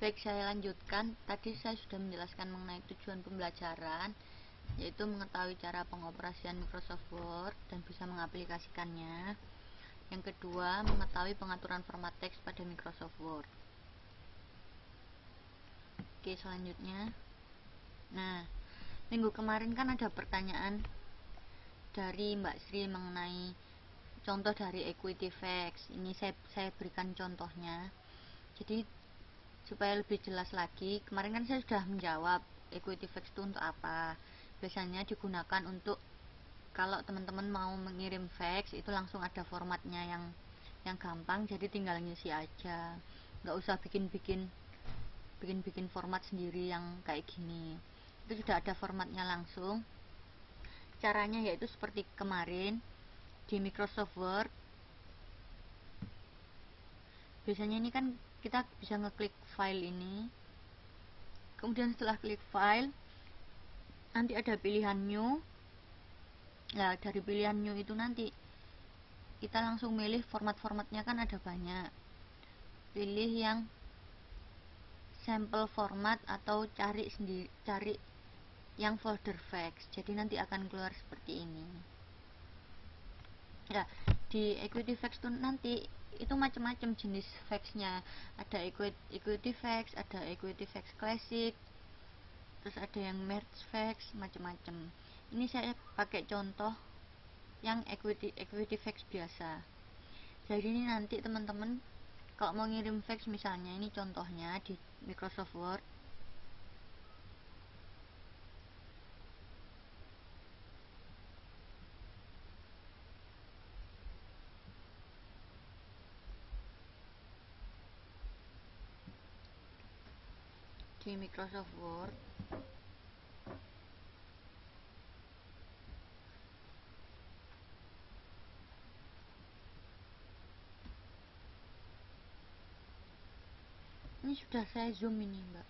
Baik, saya lanjutkan. Tadi saya sudah menjelaskan mengenai tujuan pembelajaran, yaitu mengetahui cara pengoperasian Microsoft Word dan bisa mengaplikasikannya. Yang kedua, mengetahui pengaturan format teks pada Microsoft Word. Oke, selanjutnya. Nah, minggu kemarin kan ada pertanyaan dari Mbak Sri mengenai contoh dari Equity-Fax. Ini saya berikan contohnya. Jadi supaya lebih jelas lagi, kemarin kan saya sudah menjawab Equity-Fax itu untuk apa. Biasanya digunakan untuk kalau teman-teman mau mengirim fax, itu langsung ada formatnya yang gampang, jadi tinggal ngisi aja, nggak usah bikin format sendiri yang kayak gini. Itu sudah ada formatnya langsung. Caranya yaitu seperti kemarin di Microsoft Word. Biasanya ini kan kita bisa ngeklik file ini, kemudian setelah klik file nanti ada pilihan new. Nah, dari pilihan new itu nanti kita langsung milih format-formatnya, kan ada banyak. Pilih yang sampel format atau cari yang folder fax. Jadi nanti akan keluar seperti ini. Ya, di Equity-Fax itu nanti itu macam-macam jenis faxnya. Ada Equity-Fax, ada Equity-Fax Classic, terus ada yang Merge Fax, macam-macam. Ini saya pakai contoh yang Equity-Fax biasa. Jadi ini nanti teman-teman kalau mau ngirim fax, misalnya ini contohnya di Microsoft Word. Di Microsoft Word ini sudah saya zoom ini, Mbak.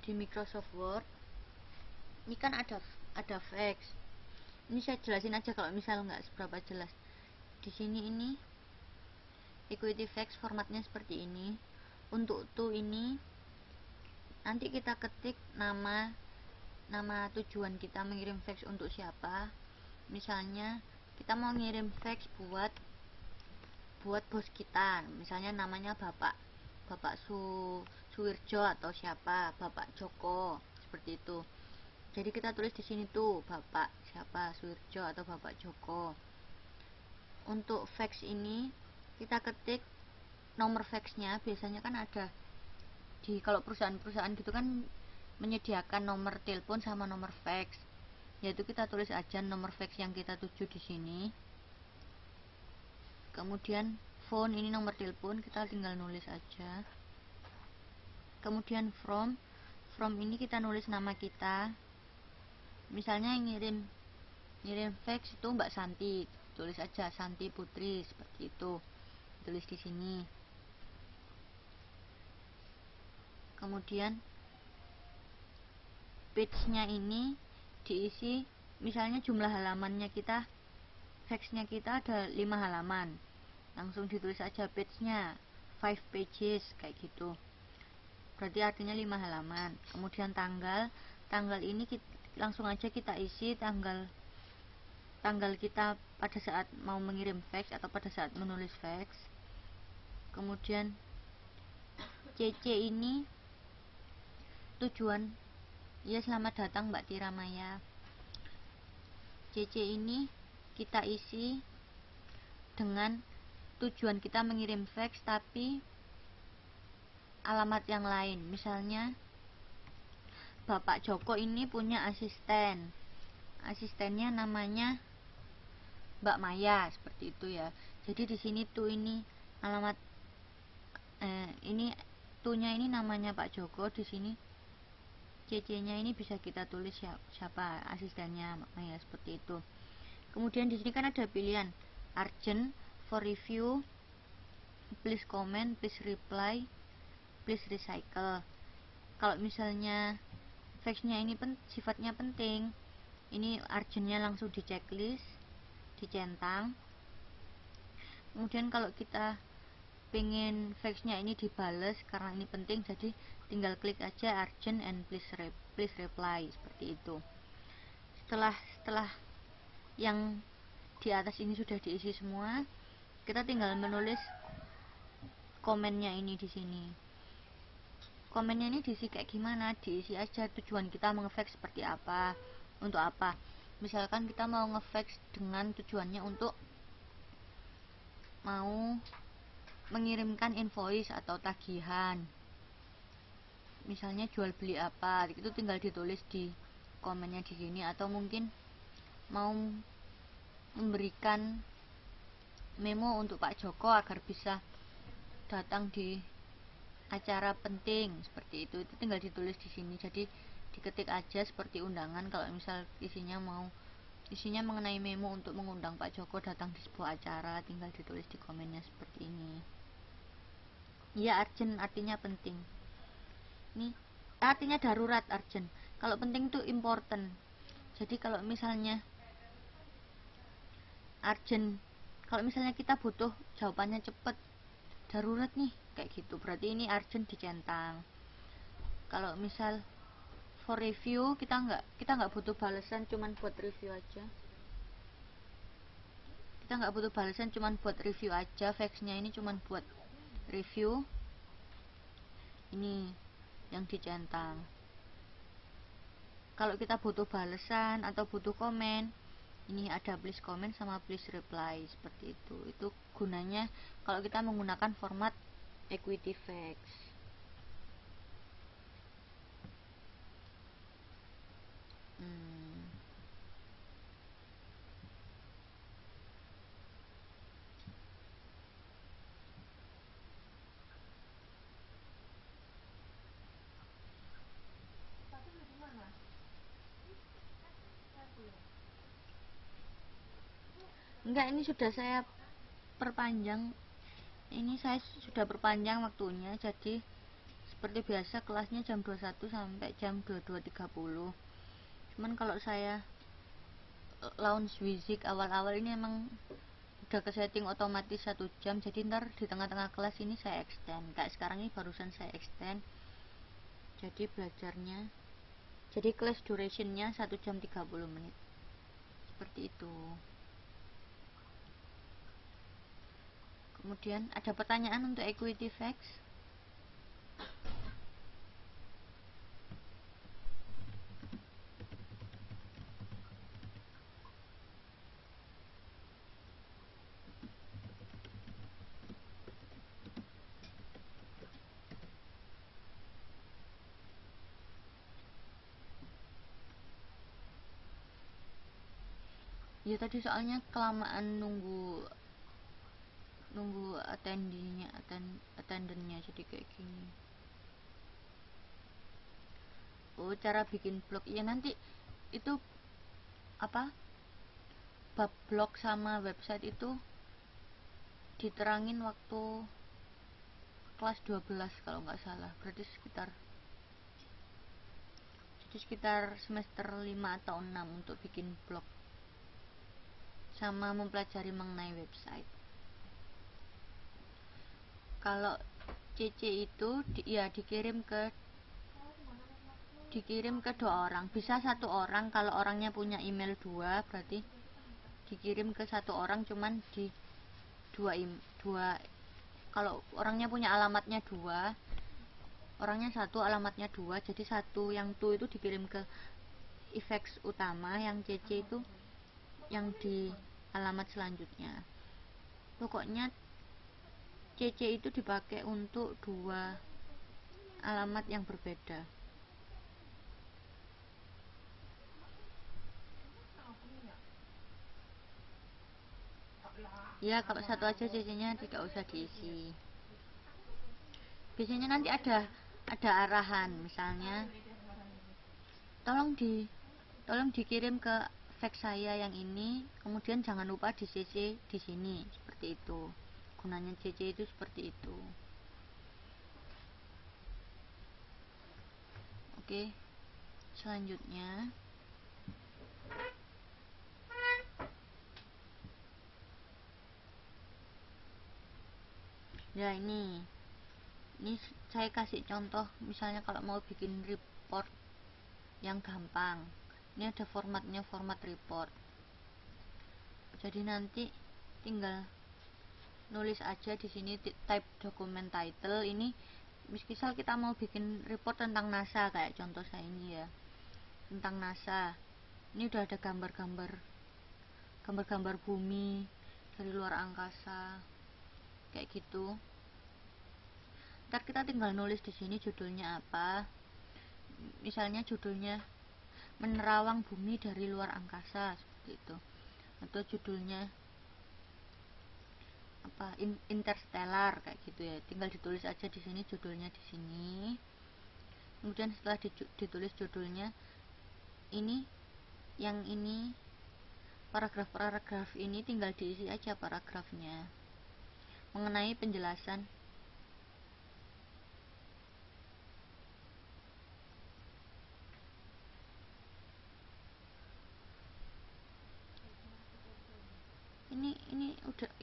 Di Microsoft Word ini kan ada fax. Ini saya jelasin aja kalau misal nggak seberapa jelas. Di sini ini Equity-Fax formatnya seperti ini. Untuk ini nanti kita ketik nama tujuan kita mengirim fax untuk siapa. Misalnya kita mau ngirim fax buat bos kita, misalnya namanya Bapak Suwirjo atau siapa, Bapak Joko, seperti itu. Jadi kita tulis di sini tuh Bapak siapa, Suwirjo atau Bapak Joko. Untuk fax ini kita ketik nomor faxnya. Biasanya kan ada di kalau perusahaan-perusahaan gitu kan menyediakan nomor telepon sama nomor fax. Yaitu kita tulis aja nomor fax yang kita tuju di sini. Kemudian phone, ini nomor telepon, kita tinggal nulis aja. Kemudian from ini kita nulis nama kita. Misalnya ngirim fax itu Mbak Santi, tulis aja Santi Putri, seperti itu. Tulis di sini. Kemudian page-nya ini diisi, misalnya jumlah halamannya kita, faxnya kita ada 5 halaman, langsung ditulis aja page-nya 5 pages, kayak gitu. Berarti artinya 5 halaman. Kemudian tanggal ini langsung aja kita isi tanggal kita pada saat mau mengirim fax atau pada saat menulis fax. Kemudian CC ini tujuan, ya selamat datang Mbak Tira Maya. CC ini kita isi dengan tujuan kita mengirim fax tapi alamat yang lain. Misalnya Bapak Joko ini punya asistennya namanya Mbak Maya, seperti itu ya. Jadi di sini tuh ini alamat ini tuhnya ini namanya Pak Joko, di sini CC-nya ini bisa kita tulis siapa asistennya Mbak Maya, seperti itu. Kemudian di sini kan ada pilihan urgent, for review, please comment, please reply, please recycle. Kalau misalnya faxnya ini sifatnya penting, ini urgentnya langsung di checklist, dicentang. Kemudian kalau kita pengen faxnya ini dibales karena ini penting, jadi tinggal klik aja urgent and please reply seperti itu. Setelah yang di atas ini sudah diisi semua, kita tinggal menulis komennya ini di sini. Komennya ini diisi kayak gimana? Diisi aja tujuan kita nge-fax seperti apa, untuk apa. Misalkan kita mau nge-fax dengan tujuannya untuk mau mengirimkan invoice atau tagihan, misalnya jual beli apa, itu tinggal ditulis di komennya di sini. Atau mungkin mau memberikan memo untuk Pak Joko agar bisa datang di acara penting seperti itu tinggal ditulis di sini. Jadi diketik aja seperti undangan. Kalau misal isinya mengenai memo untuk mengundang Pak Joko datang di sebuah acara, tinggal ditulis di komennya seperti ini. Ya, urgent artinya penting. Ini artinya darurat, urgent. Kalau penting itu important. Jadi kalau misalnya urgent, kalau misalnya kita butuh jawabannya cepet, darurat nih, kayak gitu, berarti ini urgent dicentang. Kalau misal for review, kita nggak butuh balasan, cuman buat review aja. Kita nggak butuh balasan, cuman buat review aja. Faxnya ini cuman buat review. Ini yang dicentang. Kalau kita butuh balasan atau butuh komen, ini ada please comment sama please reply seperti itu. Itu gunanya kalau kita menggunakan format equity fax. Enggak, ini sudah saya perpanjang. Ini saya sudah perpanjang waktunya, jadi seperti biasa kelasnya jam 21 sampai jam 22.30. Cuman kalau saya launch Wizik awal-awal ini emang udah ke setting otomatis 1 jam, jadi ntar di tengah-tengah kelas ini saya extend. Kayak sekarang ini barusan saya extend, jadi belajarnya, jadi class durationnya 1 jam 30 menit seperti itu. Kemudian ada pertanyaan untuk equity fax? Ya tadi soalnya kelamaan nunggu attendennya jadi kayak gini. Oh, cara bikin blog ya, nanti itu apa, bab blog sama website itu diterangin waktu kelas 12 kalau nggak salah. Berarti sekitar semester 5 atau 6 untuk bikin blog sama mempelajari mengenai website. Kalau CC itu ya dikirim ke 2 orang, bisa 1 orang. Kalau orangnya punya email 2, berarti dikirim ke 1 orang, cuman di 2. Kalau orangnya punya alamatnya 2, orangnya 1, alamatnya 2, jadi 1 yang itu dikirim ke eFax utama, yang CC itu yang di alamat selanjutnya. Pokoknya CC itu dipakai untuk 2 alamat yang berbeda. Ya, kalau 1 aja CC-nya tidak usah diisi. Biasanya nanti ada arahan, misalnya tolong dikirim ke fax saya yang ini, kemudian jangan lupa di CC di sini, seperti itu. Gunanya CC itu seperti itu. Oke, selanjutnya Ya ini saya kasih contoh, misalnya kalau mau bikin report yang gampang, ini ada formatnya, format report. Jadi nanti tinggal nulis aja di sini, type document title. Ini misal kita mau bikin report tentang NASA, kayak contoh saya ini ya, tentang NASA. Ini udah ada gambar-gambar bumi dari luar angkasa kayak gitu. Ntar kita tinggal nulis di sini judulnya apa, misalnya judulnya menerawang bumi dari luar angkasa seperti itu, atau judulnya apa, interstellar kayak gitu ya. Tinggal ditulis aja di sini judulnya di sini. Kemudian setelah ditulis judulnya, ini yang ini paragraf-paragraf ini tinggal diisi aja paragrafnya mengenai penjelasan.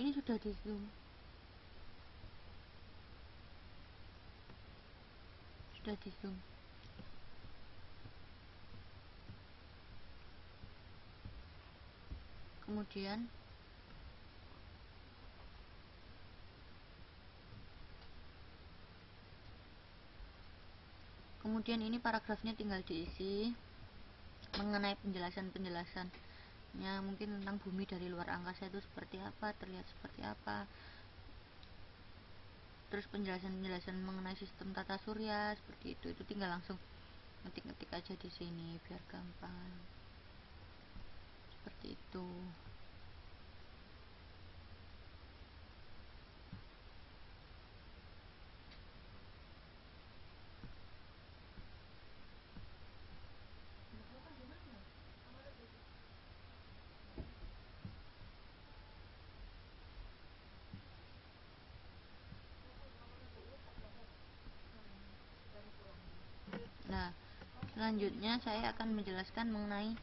Ini sudah di zoom, sudah di zoom. Kemudian ini paragrafnya tinggal diisi mengenai penjelasannya, mungkin tentang bumi dari luar angkasa itu seperti apa, terlihat seperti apa, terus penjelasan mengenai sistem tata surya seperti itu tinggal langsung ngetik-ngetik aja di sini biar gampang seperti itu. Nah, selanjutnya saya akan menjelaskan mengenai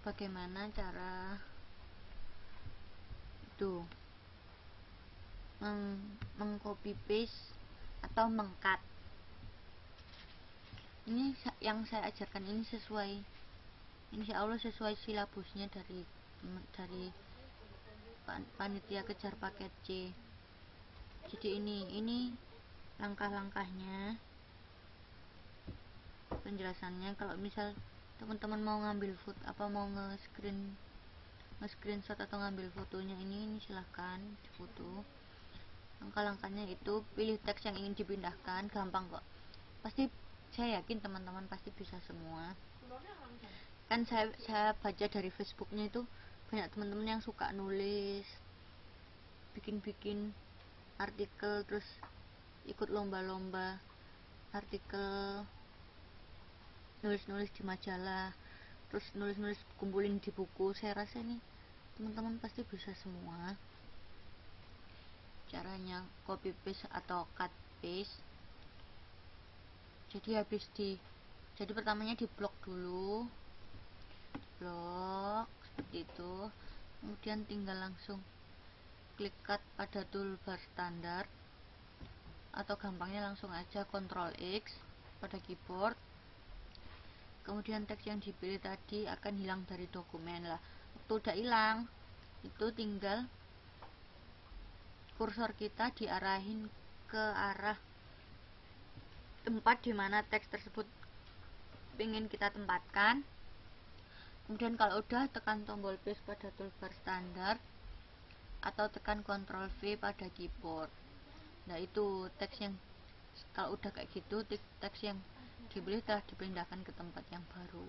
bagaimana cara itu mengcopy paste atau mengcut. Ini yang saya ajarkan ini sesuai, insya Allah sesuai silabusnya dari panitia kejar paket C. Jadi ini langkah-langkahnya, penjelasannya. Kalau misal teman-teman mau ngambil foto apa, mau nge-screenshot atau ngambil fotonya, ini silahkan difoto. Langkah-langkahnya itu, pilih teks yang ingin dipindahkan, gampang kok, pasti saya yakin teman-teman pasti bisa semua. Kan saya baca dari Facebooknya itu banyak teman-teman yang suka nulis, bikin artikel, terus ikut lomba-lomba artikel, nulis-nulis di majalah, terus nulis-nulis kumpulin di buku. Saya rasa ini teman-teman pasti bisa semua caranya copy paste atau cut paste. Jadi pertamanya di blok dulu, blok seperti itu. Kemudian tinggal langsung klik cut pada toolbar standar, atau gampangnya langsung aja Ctrl X pada keyboard. Kemudian teks yang dipilih tadi akan hilang dari dokumen lah. Waktu udah hilang, itu tinggal kursor kita diarahin ke arah tempat dimana teks tersebut ingin kita tempatkan. Kemudian kalau udah, tekan tombol paste pada toolbar standar, atau tekan Ctrl V pada keyboard. Nah, itu teks yang kalau udah kayak gitu, teks yang dipilih telah dipindahkan ke tempat yang baru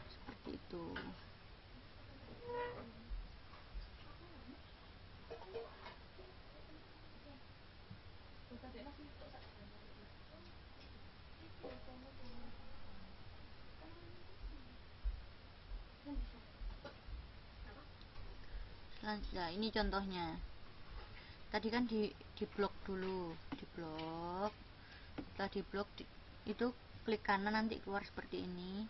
seperti itu. Nah, ini contohnya. Tadi kan di blok dulu, di blok. Setelah di blok itu klik kanan, nanti keluar seperti ini.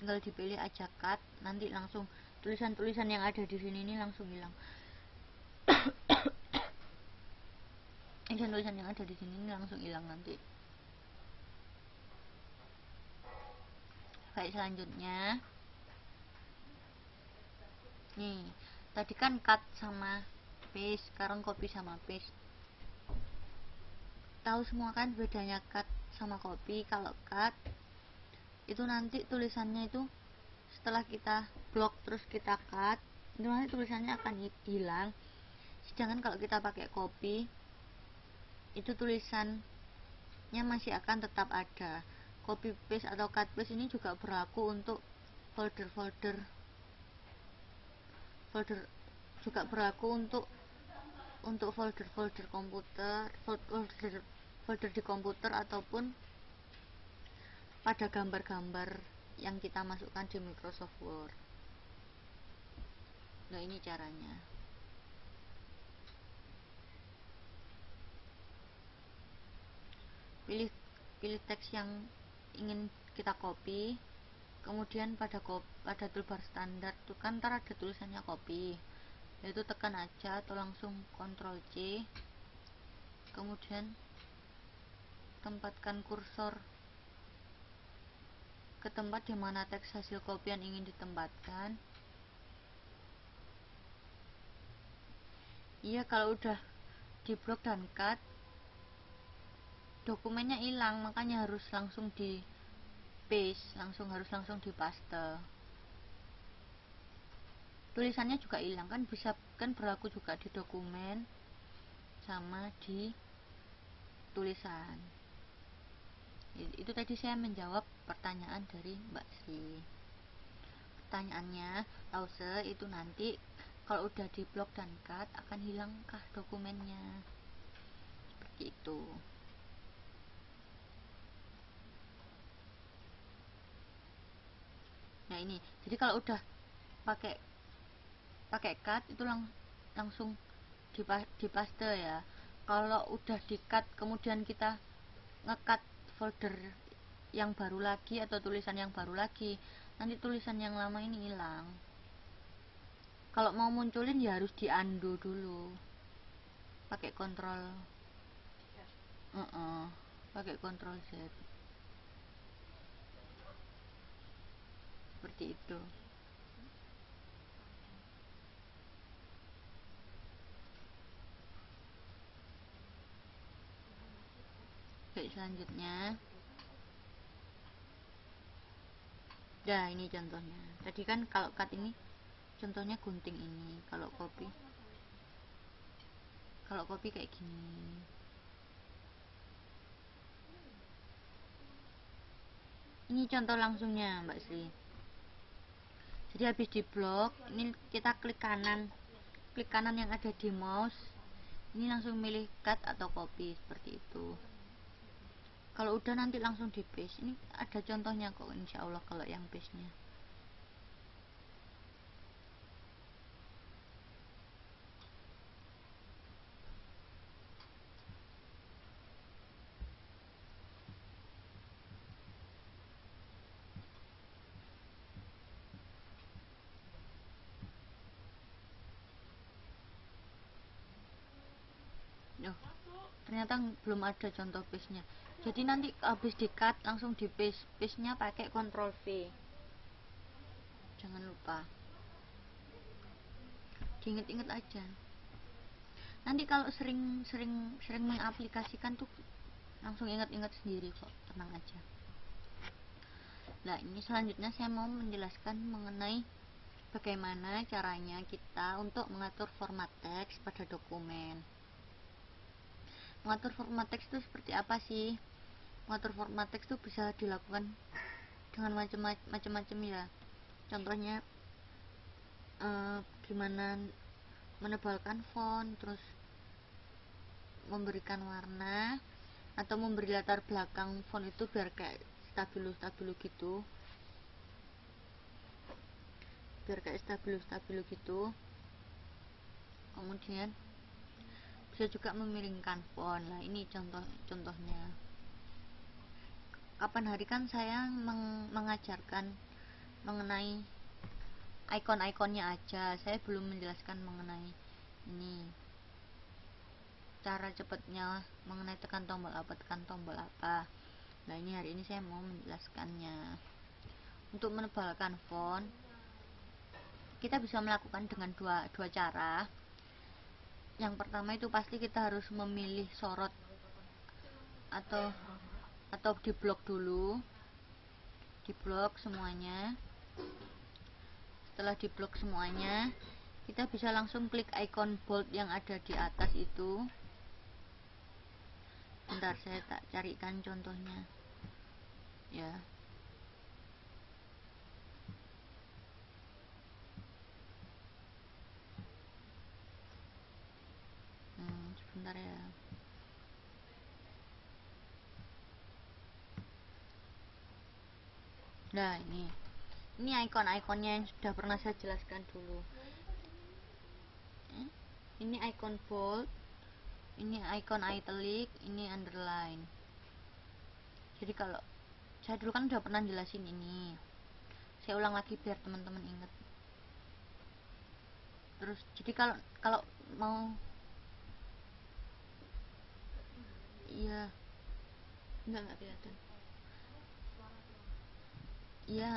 Tinggal dipilih aja cut, nanti langsung tulisan-tulisan yang ada di sini ini langsung hilang. ini tulisan yang ada di sini ini langsung hilang nanti. Baik, selanjutnya nih, tadi kan cut sama paste, sekarang copy sama paste. Tahu semua kan bedanya cut sama copy? Kalau cut itu nanti tulisannya itu setelah kita blok terus kita cut, itu nanti tulisannya akan hilang. Sedangkan kalau kita pakai copy, itu tulisannya masih akan tetap ada. Copy paste atau cut paste ini juga berlaku untuk folder juga berlaku untuk folder komputer, folder di komputer ataupun pada gambar-gambar yang kita masukkan di Microsoft Word. Nah, ini caranya. Pilih teks yang ingin kita copy, kemudian pada toolbar standar itu kan ntar ada tulisannya copy, yaitu tekan aja atau langsung Ctrl C, kemudian tempatkan kursor ke tempat di mana teks hasil kopian ingin ditempatkan. Iya, kalau udah di blok dan cut, dokumennya hilang, makanya harus langsung di paste, harus langsung di paste. Tulisannya juga hilang, kan bisa kan berlaku juga di dokumen sama di tulisan. Itu tadi saya menjawab pertanyaan dari Mbak Sri. Pertanyaannya, pause itu nanti kalau udah di blok dan cut akan hilangkah dokumennya? Seperti itu. Nah, ini jadi kalau udah pakai cut itu langsung di paste ya. Kalau udah di cut kemudian kita ngecut folder yang baru lagi atau tulisan yang baru lagi, nanti tulisan yang lama ini hilang. Kalau mau munculin ya harus di undo dulu pakai kontrol pakai kontrol Z, seperti itu. Baik, selanjutnya. Nah, ini contohnya. Tadi kan kalau cut ini contohnya gunting ini, kalau copy kayak gini. Ini contoh langsungnya Mbak Sri. Jadi habis di blok, ini kita klik kanan yang ada di mouse, ini langsung milih cut atau copy, seperti itu. Kalau udah nanti langsung di paste. Ini ada contohnya kok, insya Allah kalau yang paste nya. Ternyata belum ada contoh paste nya. Jadi nanti habis di cut langsung di paste nya pakai Ctrl V, jangan lupa diinget-inget aja. Nanti kalau sering mengaplikasikan tuh langsung ingat-ingat sendiri kok, tenang aja. Nah, ini selanjutnya saya mau menjelaskan mengenai bagaimana caranya kita untuk mengatur format teks pada dokumen. Mengatur format teks itu seperti apa sih? Mengatur format teks itu bisa dilakukan dengan macam-macam ya. Contohnya gimana menebalkan font, terus memberikan warna, atau memberi latar belakang font itu biar kayak stabilo gitu. Kemudian bisa juga memiringkan font. Nah, ini contohnya. Kapan hari kan saya mengajarkan mengenai icon-iconnya aja, saya belum menjelaskan mengenai ini. cara cepatnya mengenai tekan tombol apa. Nah, ini hari ini saya mau menjelaskannya. Untuk menebalkan font kita bisa melakukan dengan dua cara. Yang pertama itu pasti kita harus memilih sorot atau diblok dulu, diblok semuanya. Setelah diblok semuanya, kita bisa langsung klik icon bold yang ada di atas itu. Bentar, saya tak carikan contohnya ya. Sebentar ya. Nah, ini icon-iconnya yang sudah pernah saya jelaskan dulu. Ini icon bold, ini icon italic, ini underline. Jadi kalau saya dulu kan udah pernah jelasin ini, saya ulang lagi biar teman-teman ingat. Terus jadi kalau mau, iya, enggak kelihatan. Iya,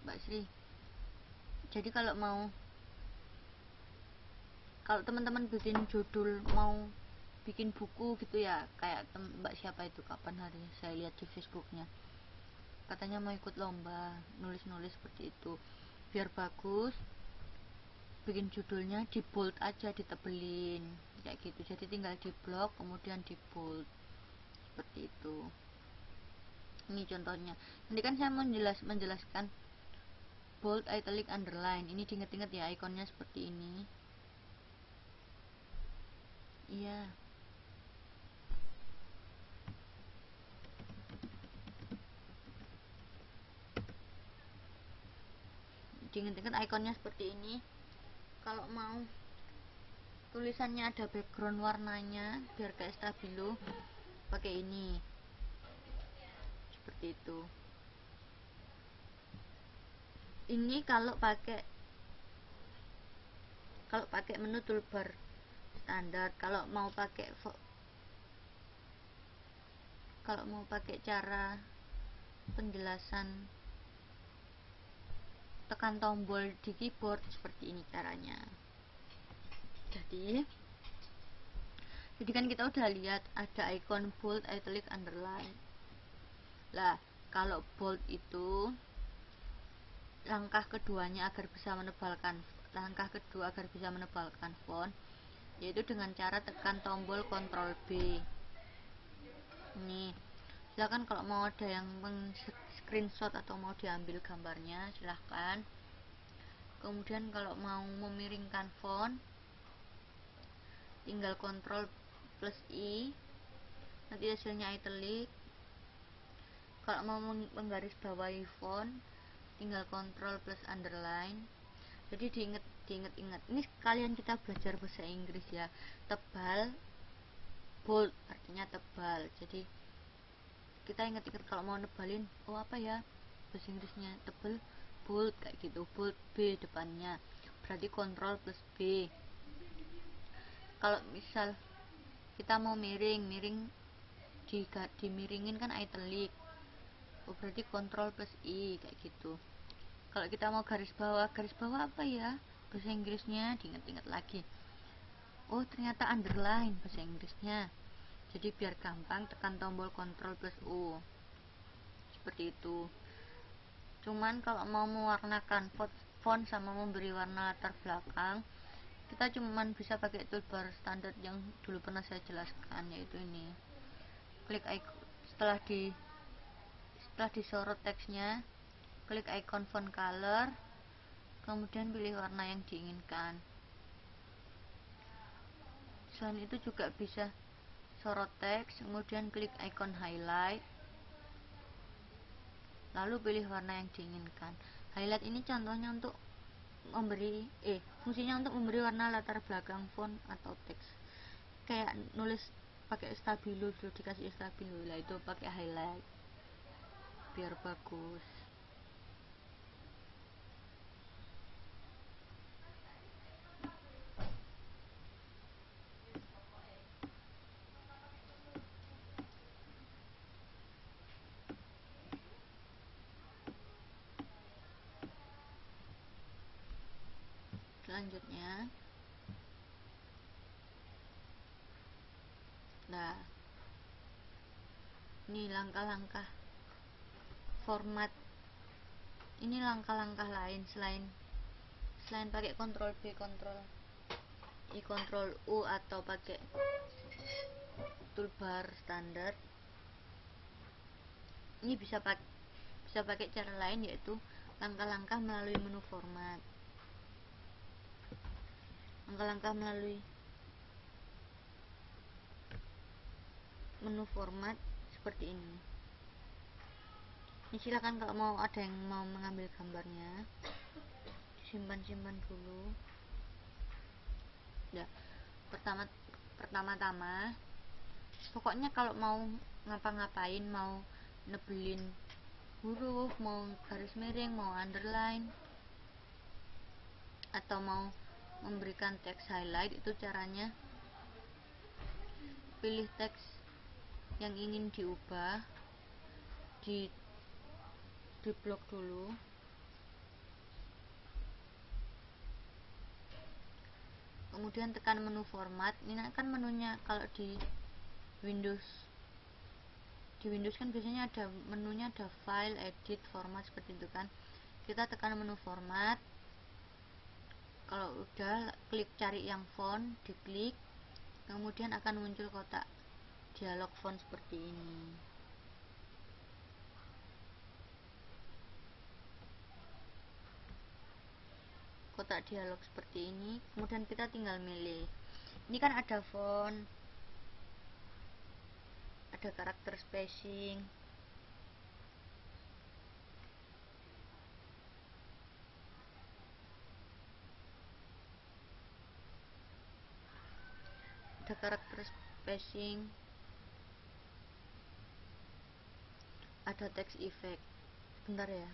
Mbak Sri. Jadi kalau teman-teman bikin judul, mau bikin buku gitu ya, kayak Mbak siapa itu, kapan hari saya lihat di Facebooknya, katanya mau ikut lomba nulis-nulis seperti itu. Biar bagus, bikin judulnya di bold aja, ditebelin kayak gitu. Jadi tinggal di blok kemudian di bold seperti itu. Ini contohnya. Nanti kan saya menjelaskan bold, italic, underline. Ini diinget-inget ya, ikonnya seperti ini. Iya. Diinget-inget ikonnya seperti ini. Kalau mau tulisannya ada background warnanya biar kayak stabilo, pakai ini. Seperti itu. Ini kalau pakai menu toolbar standar. Kalau mau pakai cara penjelasan tekan tombol di keyboard, seperti ini caranya. Jadi kan kita udah lihat ada icon bold, italic, underline. Lah, kalau bold itu langkah kedua agar bisa menebalkan font, yaitu dengan cara tekan tombol Ctrl B. Ini silakan kalau mau ada yang screenshot atau mau diambil gambarnya, silahkan. Kemudian kalau mau memiringkan font, tinggal Ctrl plus I, nanti hasilnya italic. Kalau mau menggarisbawahi font, tinggal Ctrl plus underline. Jadi diingat. Ini kalian kita belajar bahasa Inggris ya. Tebal, bold artinya tebal. Jadi kita ingat-ingat kalau mau nebalin, apa ya bahasa Inggrisnya, tebal, bold kayak gitu. Bold B depannya, berarti Ctrl plus B. Kalau misal kita mau miring dimiringin kan italic, berarti Ctrl plus I kayak gitu. Kalau kita mau garis bawah apa ya bahasa Inggrisnya, diingat-ingat lagi. Ternyata underline bahasa Inggrisnya. Jadi biar gampang, tekan tombol Ctrl plus U seperti itu. Cuman kalau mau mewarnakan font sama memberi warna latar belakang, kita cuman bisa pakai toolbar standar yang dulu pernah saya jelaskan, yaitu ini. Klik setelah disorot teksnya, klik icon font color, kemudian pilih warna yang diinginkan. Selain itu juga bisa sorot teks, kemudian klik icon highlight, lalu pilih warna yang diinginkan. Highlight ini contohnya untuk fungsinya untuk memberi warna latar belakang font atau teks. Kayak nulis pakai stabilo, dulu dikasih stabilo, lah itu pakai highlight biar bagus. selanjutnya. Nah, ini langkah-langkah format. Ini langkah-langkah lain selain pakai Ctrl B, Ctrl I, Ctrl U atau pakai toolbar standar. Ini bisa pakai cara lain, yaitu langkah-langkah melalui menu format. Langkah-langkah melalui menu format seperti ini. Ini silakan kalau mau ada yang mau mengambil gambarnya, simpan dulu. Ya, pertama-tama pokoknya kalau mau ngapa-ngapain, mau nebelin huruf, mau garis miring, mau underline, atau mau memberikan teks highlight, itu caranya pilih teks yang ingin diubah, di blok dulu, kemudian tekan menu format. Ini kan menunya kalau di Windows kan biasanya ada menunya, ada file, edit, format, seperti itu kan. Kita tekan menu format. Kalau udah, klik cari yang font, diklik, kemudian akan muncul kotak dialog font seperti ini. Kotak dialog seperti ini, kemudian kita tinggal milih. Ini kan ada font, ada karakter spacing, ada text effect. Bentar ya.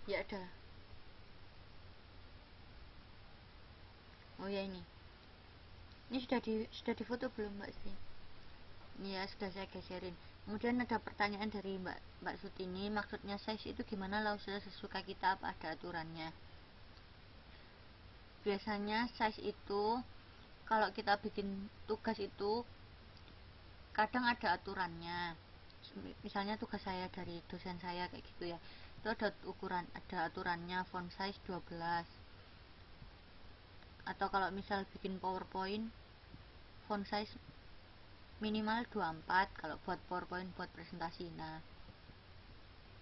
Ya ada. Oh ya, ini sudah difoto belum Mbak Sri? Ini ya, sudah saya geserin. Kemudian ada pertanyaan dari Mbak Sutini, maksudnya size itu gimana? Lau sudah sesuka kita, apa ada aturannya? Biasanya size itu kalau kita bikin tugas itu kadang ada aturannya. Misalnya tugas saya dari dosen saya kayak gitu ya, itu ada aturannya, font size 12. Atau kalau misal bikin PowerPoint, font size minimal 24 kalau buat PowerPoint, buat presentasi. Nah,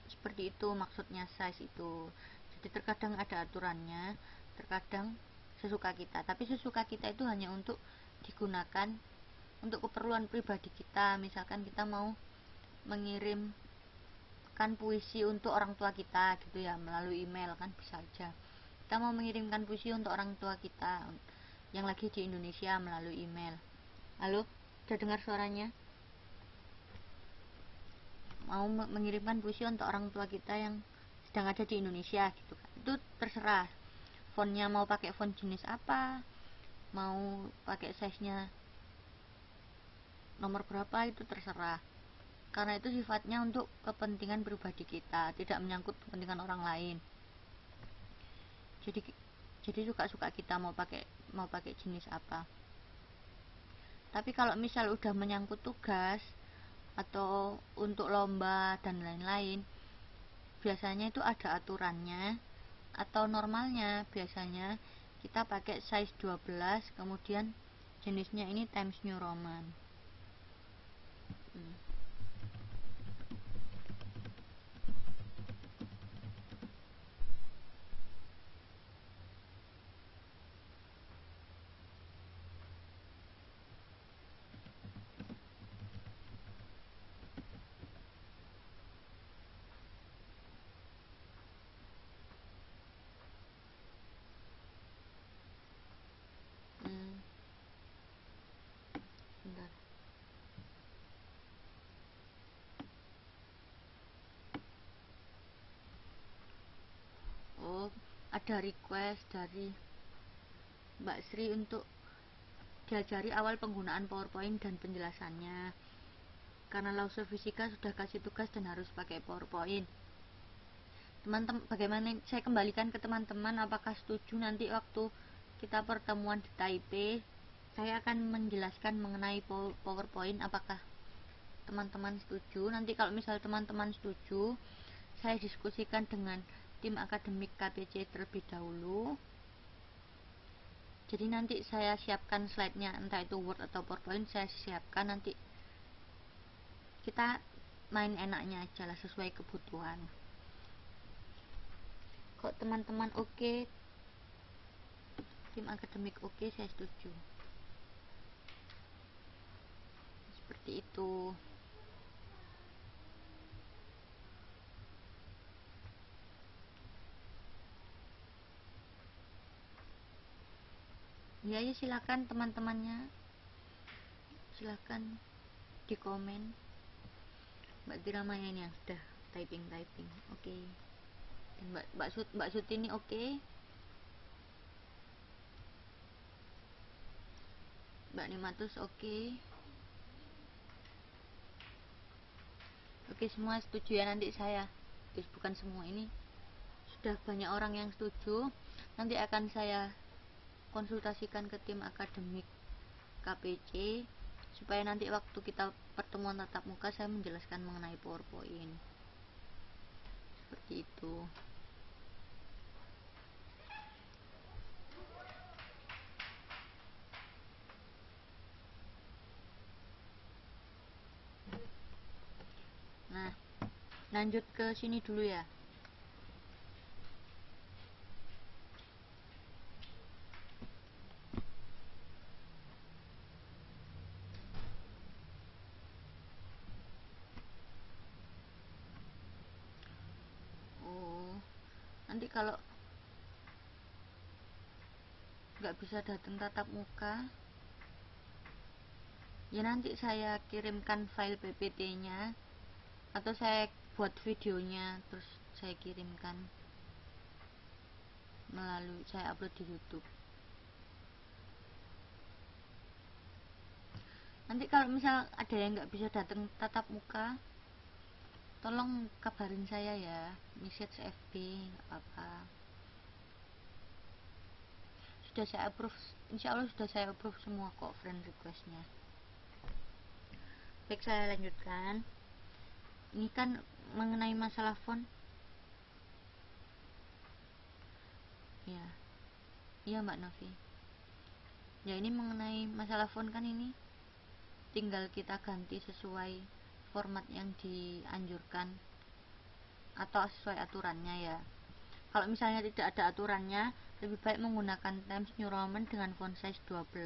seperti itu maksudnya size itu. Jadi terkadang ada aturannya, terkadang sesuka kita. Tapi sesuka kita itu hanya untuk digunakan untuk keperluan pribadi kita. Misalkan kita mau mengirimkan puisi untuk orang tua kita gitu ya, melalui email kan bisa aja. Kita mau mengirimkan puisi untuk orang tua kita yang lagi di Indonesia melalui email. Halo, udah dengar suaranya? Mau mengirimkan puisi untuk orang tua kita yang sedang ada di Indonesia gitu kan. Itu terserah. Fontnya mau pakai font jenis apa, mau pakai size-nya nomor berapa, itu terserah. Karena itu sifatnya untuk kepentingan pribadi kita, tidak menyangkut kepentingan orang lain. Jadi suka-suka kita mau pakai jenis apa. Tapi kalau misal udah menyangkut tugas atau untuk lomba dan lain-lain, biasanya itu ada aturannya, atau normalnya biasanya kita pakai size 12, kemudian jenisnya ini Times New Roman. ada request dari Mbak Sri untuk diajari awal penggunaan PowerPoint dan penjelasannya, karena Lausa Fisika sudah kasih tugas dan harus pakai PowerPoint. Teman-teman, bagaimana, saya kembalikan ke teman-teman, apakah setuju nanti waktu kita pertemuan di Taipei saya akan menjelaskan mengenai PowerPoint? Apakah teman-teman setuju? Nanti kalau misal teman-teman setuju, saya diskusikan dengan tim akademik KPC terlebih dahulu. Jadi nanti saya siapkan slide-nya, entah itu Word atau PowerPoint, saya siapkan, nanti kita main enaknya aja lah, sesuai kebutuhan. Kok teman-teman oke, tim akademik oke, saya setuju. Seperti itu. Ya, silakan teman-temannya, silakan di komen. Mbak Tira Mayani yang sudah typing. Oke. Dan Mbak Sut ini oke. Mbak Nimatus oke. Oke, semua setuju ya. Nanti saya, bukan semua, ini sudah banyak orang yang setuju. Nanti akan saya konsultasikan ke tim akademik KPC supaya nanti waktu kita pertemuan tatap muka saya menjelaskan mengenai PowerPoint. Seperti itu. Nah, lanjut ke sini dulu ya. Nanti kalau nggak bisa datang tatap muka, ya nanti saya kirimkan file PPT-nya atau saya buat videonya terus saya kirimkan melalui, saya upload di YouTube. Nanti kalau misal ada yang nggak bisa datang tatap muka, tolong kabarin saya ya, message FB, nggak apa-apa. Sudah saya approve, insya Allah sudah saya approve semua kok friend requestnya. Baik, saya lanjutkan. Ini kan mengenai masalah font. Ya, iya Mbak Novi. Ya, ini mengenai masalah font kan, ini tinggal kita ganti sesuai format yang dianjurkan atau sesuai aturannya ya. Kalau misalnya tidak ada aturannya, lebih baik menggunakan Times New Roman dengan font size 12.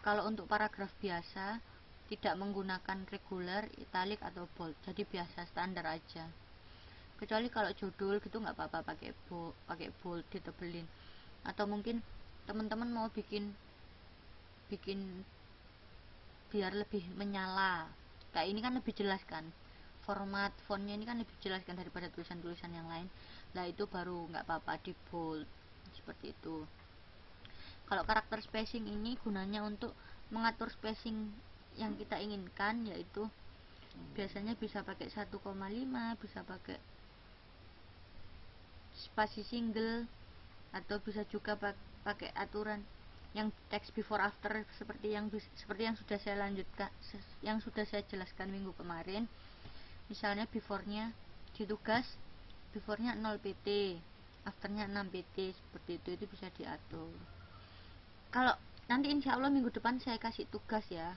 Kalau untuk paragraf biasa, tidak menggunakan regular, italic atau bold, jadi biasa standar aja. Kecuali kalau judul gitu nggak apa-apa pakai bold ditebelin. Atau mungkin teman-teman mau bikin biar lebih menyala, kayak ini kan lebih jelas kan, format fontnya ini kan lebih jelas kan daripada tulisan-tulisan yang lain. Nah, itu baru nggak apa-apa di bold seperti itu. Kalau karakter spacing ini gunanya untuk mengatur spacing yang kita inginkan, yaitu biasanya bisa pakai 1,5, bisa pakai spasi single, atau bisa juga pakai aturan yang text before after seperti yang sudah saya lanjutkan, yang sudah saya jelaskan minggu kemarin. Misalnya before-nya di tugas, before-nya 0 pt, after-nya 6 pt, seperti itu bisa diatur. Kalau nanti insya Allah minggu depan saya kasih tugas ya,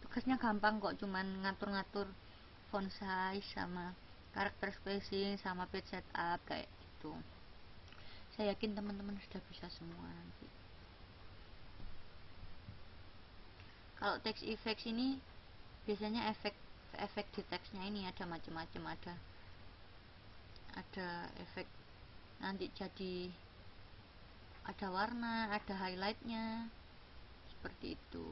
tugasnya gampang kok, cuman ngatur-ngatur font size sama karakter spacing sama page setup kayak gitu. Saya yakin teman-teman sudah bisa semua nanti. Kalau text effects ini biasanya efek di teksnya ini ada macam-macam, ada efek nanti jadi ada warna, ada highlightnya, seperti itu.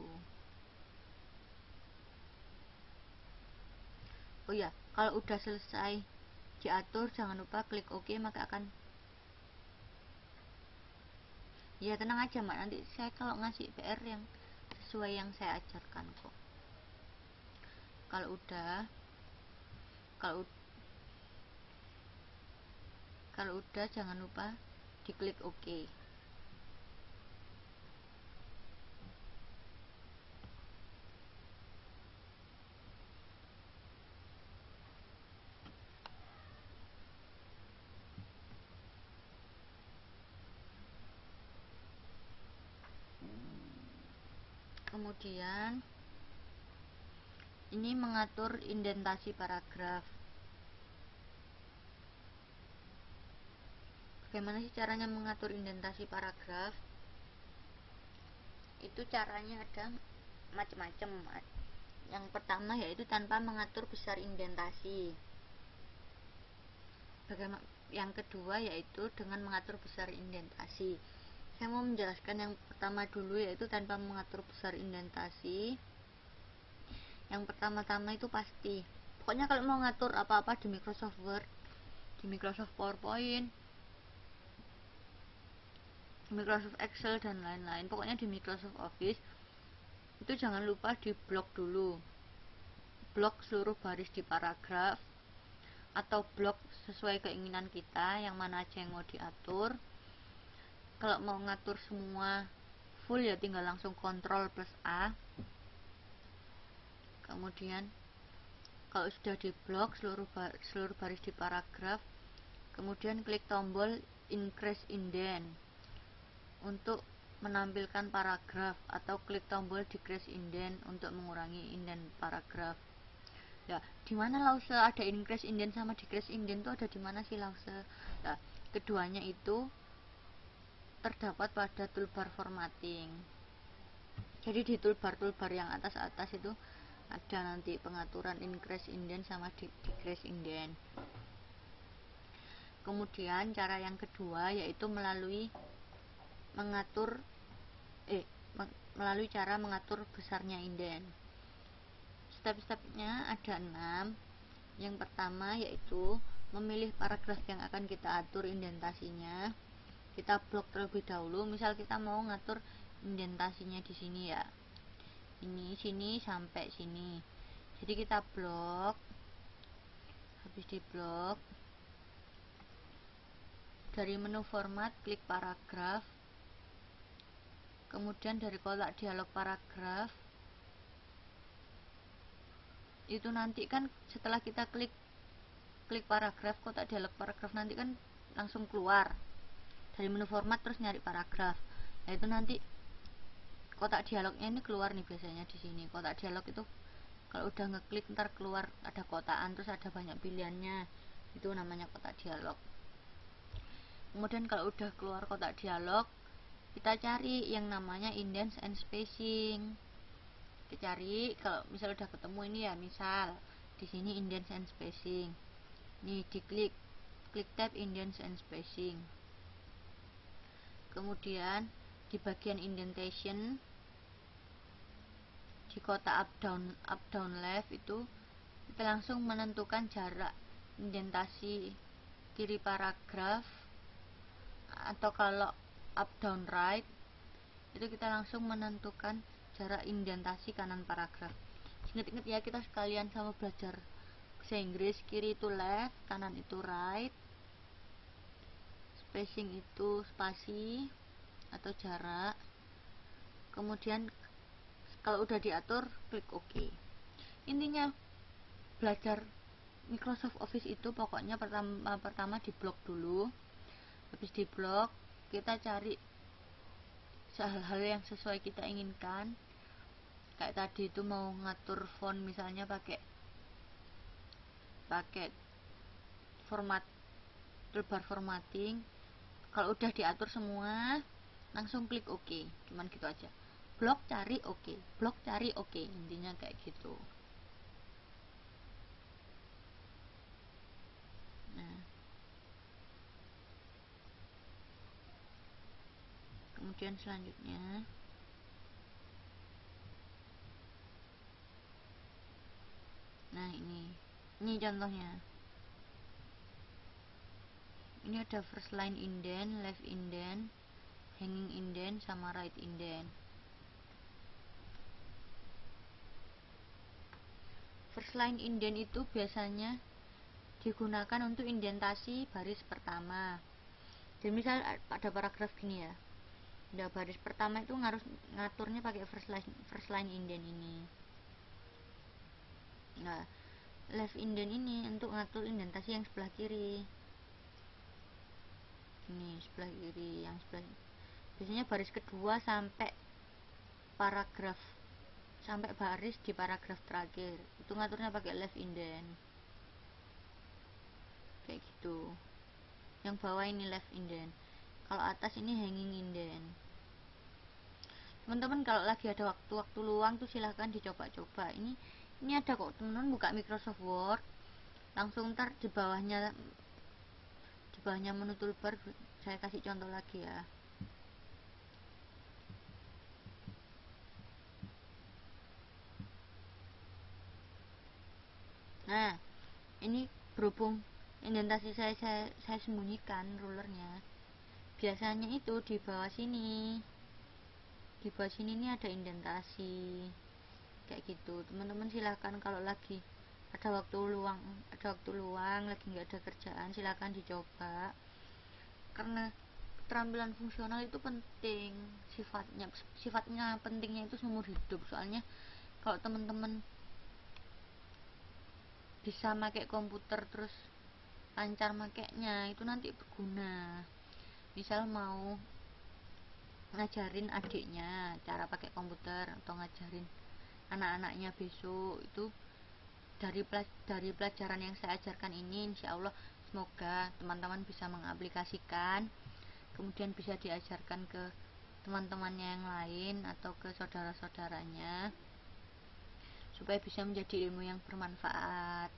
Oh ya, kalau udah selesai diatur, jangan lupa klik OK, maka akan, ya tenang aja Mbak, nanti saya kalau ngasih PR yang sesuai yang saya ajarkan kok. Kalau udah jangan lupa diklik OK. Kemudian ini mengatur indentasi paragraf. Bagaimana sih caranya mengatur indentasi paragraf? Itu caranya ada macam-macam. Yang pertama yaitu tanpa mengatur besar indentasi. Yang kedua yaitu dengan mengatur besar indentasi. Saya mau menjelaskan yang pertama dulu, yaitu tanpa mengatur besar indentasi. Yang pertama-tama itu pasti, pokoknya kalau mau ngatur apa-apa di Microsoft Word, di Microsoft PowerPoint, di Microsoft Excel dan lain-lain, pokoknya di Microsoft Office, itu jangan lupa di blok dulu, blok seluruh baris di paragraf, atau blok sesuai keinginan kita, yang mana aja yang mau diatur. Kalau mau ngatur semua full ya tinggal langsung Ctrl plus A. Kemudian kalau sudah di blok seluruh baris di paragraf, kemudian klik tombol increase indent untuk menampilkan paragraf, atau klik tombol decrease indent untuk mengurangi indent paragraf. Ya, di mana lause ada increase indent sama decrease indent itu ada di mana sih lause? Nah, keduanya itu terdapat pada toolbar formatting. Jadi di toolbar yang atas-atas itu ada nanti pengaturan increase indent sama decrease indent. Kemudian cara yang kedua yaitu melalui cara mengatur besarnya indent. Step-stepnya ada 6. Yang pertama yaitu memilih paragraf yang akan kita atur indentasinya. Kita blok terlebih dahulu. Misal kita mau ngatur indentasinya di sini ya, ini sini sampai sini, jadi kita blok. Habis di blok, dari menu format klik paragraf, kemudian dari kotak dialog paragraf itu nanti kan setelah kita klik paragraf, kotak dialog paragraf nanti kan langsung keluar dari menu format terus nyari paragraf. Nah itu nanti kotak dialognya ini keluar nih, biasanya di sini kotak dialog itu kalau udah ngeklik ntar keluar ada kotaan, terus ada banyak pilihannya, itu namanya kotak dialog. Kemudian kalau udah keluar kotak dialog, kita cari yang namanya indents and spacing. Kita cari, kalau misal udah ketemu ini ya, misal di sini indents and spacing, nih diklik, klik tab indents and spacing. Kemudian di bagian indentation, di kotak up down left itu kita langsung menentukan jarak indentasi kiri paragraf, atau kalau up down right itu kita langsung menentukan jarak indentasi kanan paragraf. Ingat-ingat ya, kita sekalian sama belajar bahasa Inggris, kiri itu left, kanan itu right, spacing itu spasi atau jarak. Kemudian kalau udah diatur klik OK. Intinya belajar Microsoft Office itu pokoknya pertama di blok dulu. Habis di blok kita cari hal-hal yang sesuai kita inginkan. Kayak tadi itu mau ngatur font misalnya pakai format toolbar formatting. Kalau udah diatur semua langsung klik OK. Cuman gitu aja. Blok cari OK, blok cari OK, intinya kayak gitu. Nah, kemudian selanjutnya nah ini contohnya. Ini ada first line indent, left indent, hanging indent, sama right indent. First line indent itu biasanya digunakan untuk indentasi baris pertama. Jadi misal ada paragraf gini ya, udah baris pertama itu harus ngaturnya pakai first line indent ini. Nah, left indent ini untuk ngatur indentasi yang sebelah kiri. Ini sebelah kiri, yang sebelah biasanya baris kedua sampai paragraf, sampai baris di paragraf terakhir itu ngaturnya pakai left indent kayak gitu. Yang bawah ini left indent, kalau atas ini hanging indent. Teman-teman kalau lagi ada waktu luang tuh silahkan dicoba-coba. Ini ada kok teman-teman, buka Microsoft Word langsung ntar di bawahnya menu toolbar saya kasih contoh lagi ya. Nah, ini berhubung indentasi saya sembunyikan rulernya. Biasanya itu di bawah sini. Di bawah sini ini ada indentasi. Kayak gitu. Teman-teman silahkan kalau lagi ada waktu luang, lagi nggak ada kerjaan, silahkan dicoba. Karena keterampilan fungsional itu penting, sifatnya pentingnya itu seumur hidup. Soalnya kalau teman-teman bisa pakai komputer terus lancar makainya, itu nanti berguna. Misal mau ngajarin adiknya cara pakai komputer atau ngajarin anak-anaknya besok, itu dari pelajaran yang saya ajarkan ini, insya Allah semoga teman-teman bisa mengaplikasikan, kemudian bisa diajarkan ke teman-temannya yang lain atau ke saudara-saudaranya, supaya bisa menjadi ilmu yang bermanfaat.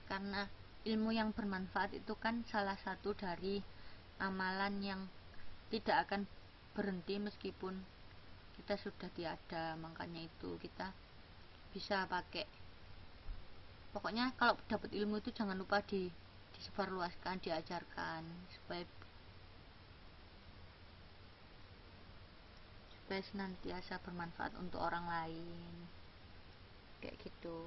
Karena ilmu yang bermanfaat itu kan salah satu dari amalan yang tidak akan berhenti meskipun kita sudah tiada. Makanya itu kita bisa pakai, pokoknya kalau dapat ilmu itu jangan lupa disebarluaskan, diajarkan supaya senantiasa bermanfaat untuk orang lain kayak gitu.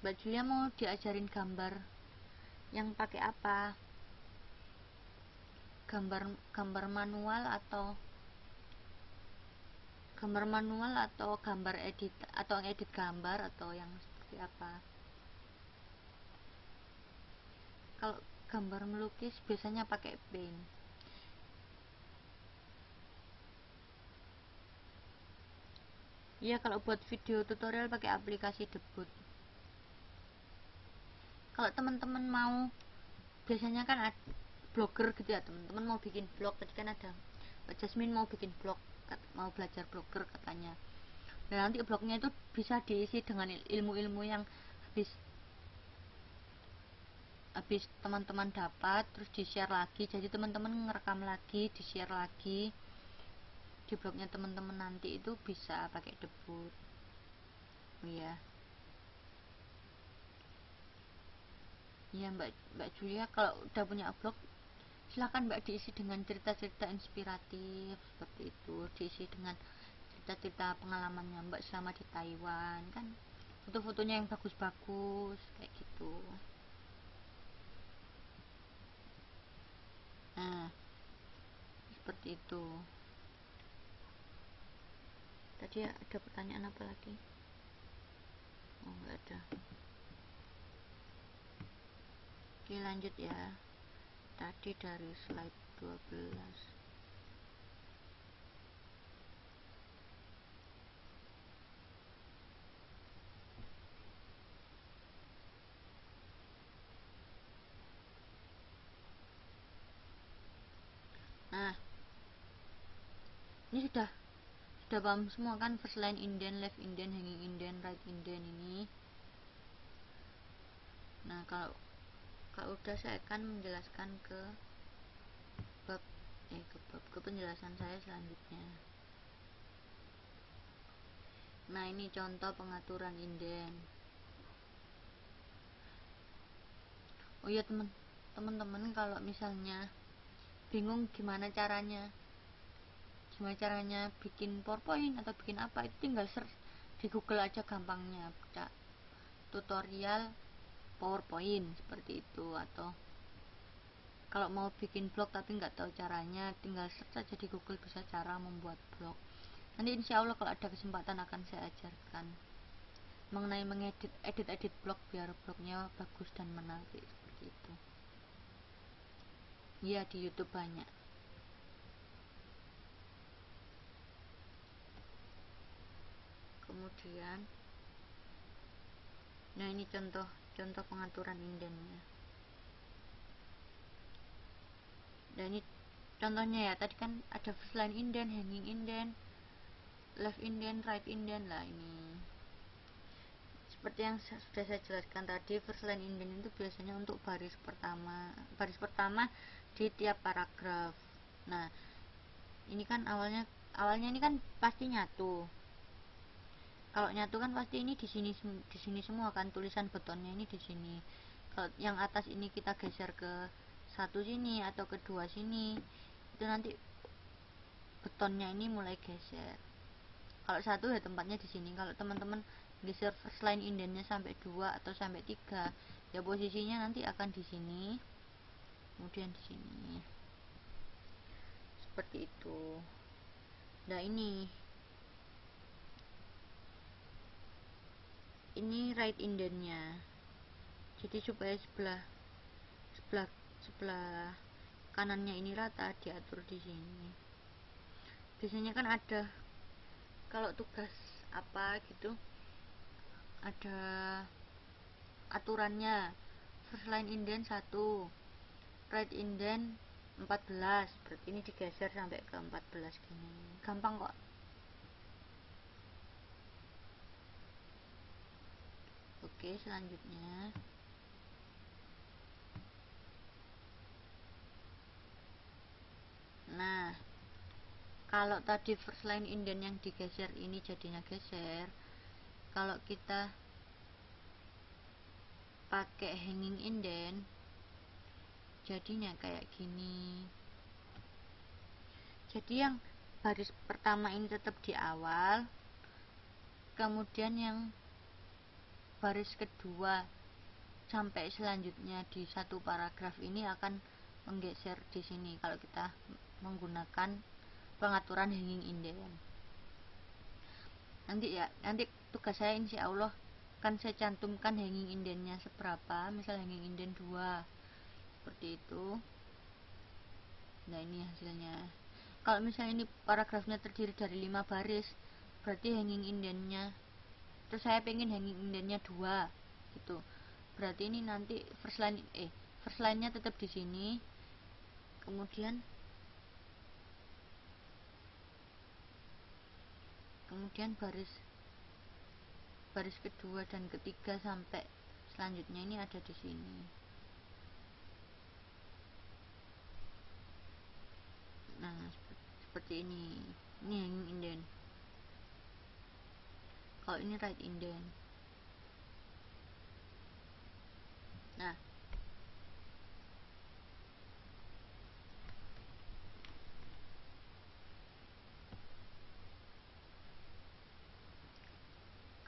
Mbak Julia mau diajarin gambar yang pakai apa? Gambar manual atau gambar edit atau ngedit gambar atau yang seperti apa? Kalau gambar melukis biasanya pakai paint. Ya, kalau buat video tutorial pakai aplikasi Debut. Kalau teman-teman mau, biasanya kan ada blogger gitu ya, teman-teman mau bikin blog, tadi kan ada Mbak Jasmine mau bikin blog, mau belajar blogger katanya. Dan nanti blognya itu bisa diisi dengan ilmu-ilmu yang habis teman-teman dapat, terus di-share lagi. Jadi teman-teman ngerekam lagi, di-share lagi di blognya teman-teman, nanti itu bisa pakai Debut. Oh ya. Ya Mbak Julia, kalau udah punya blog silahkan Mbak diisi dengan cerita-cerita inspiratif seperti itu, diisi dengan cerita-cerita pengalamannya Mbak selama di Taiwan, kan foto-fotonya yang bagus-bagus kayak gitu. Nah, seperti itu. Tadi ada pertanyaan apa lagi? Oh, nggak ada. Oke, lanjut ya. Tadi dari slide 12. Nah, ini sudah paham semua kan, first line indent, left indent, hanging indent, right indent ini. Nah, kalau udah saya akan menjelaskan ke penjelasan saya selanjutnya. Nah, ini contoh pengaturan indent. Oh iya teman-teman, kalau misalnya bingung gimana caranya bikin PowerPoint atau bikin apa, itu tinggal search di Google aja gampangnya, tutorial PowerPoint seperti itu. Atau kalau mau bikin blog tapi nggak tahu caranya, tinggal search aja di Google, bisa cara membuat blog. Nanti insya Allah kalau ada kesempatan akan saya ajarkan mengenai edit blog biar blognya bagus dan menarik seperti itu. Iya, di YouTube banyak. Kemudian, nah ini contoh pengaturan indennya. Nah ini contohnya ya, tadi kan ada first line indent, hanging indent, left indent, right indent. Lah ini seperti yang sudah saya jelaskan tadi, first line indent itu biasanya untuk baris pertama di tiap paragraf. Nah ini kan awalnya ini kan pasti nyatu. Kalau nyatu kan pasti ini di sini semua kan, tulisan betonnya ini di sini. Kalau yang atas ini kita geser ke satu sini atau kedua sini, itu nanti betonnya ini mulai geser. Kalau satu ya tempatnya di sini. Kalau teman-teman geser first line indennya sampai 2 atau sampai 3, ya posisinya nanti akan di sini, kemudian di sini. Seperti itu. Nah ini right indennya. Jadi supaya sebelah kanannya ini rata, diatur di sini. Biasanya kan ada, kalau tugas apa gitu, ada aturannya. First line indent 1, right indent 14, berarti ini digeser sampai ke 14 gini. Gampang kok. Oke, selanjutnya nah, kalau tadi first line indent yang digeser ini jadinya geser, kalau kita pakai hanging indent jadinya kayak gini. Jadi yang baris pertama ini tetap di awal, kemudian yang baris kedua sampai selanjutnya di satu paragraf ini akan menggeser di sini kalau kita menggunakan pengaturan hanging indent. Nanti tugas saya insya Allah kan saya cantumkan hanging indentnya seberapa, misal hanging indent 2 seperti itu. Nah ini hasilnya. Kalau misalnya ini paragrafnya terdiri dari 5 baris, berarti hanging indentnya, terus saya pengen hanging indentnya 2 gitu, berarti ini nanti first line nya tetap di sini, kemudian baris kedua dan ketiga sampai selanjutnya ini ada di sini. Nah seperti ini hanging indent. Kalau ini right indent. Nah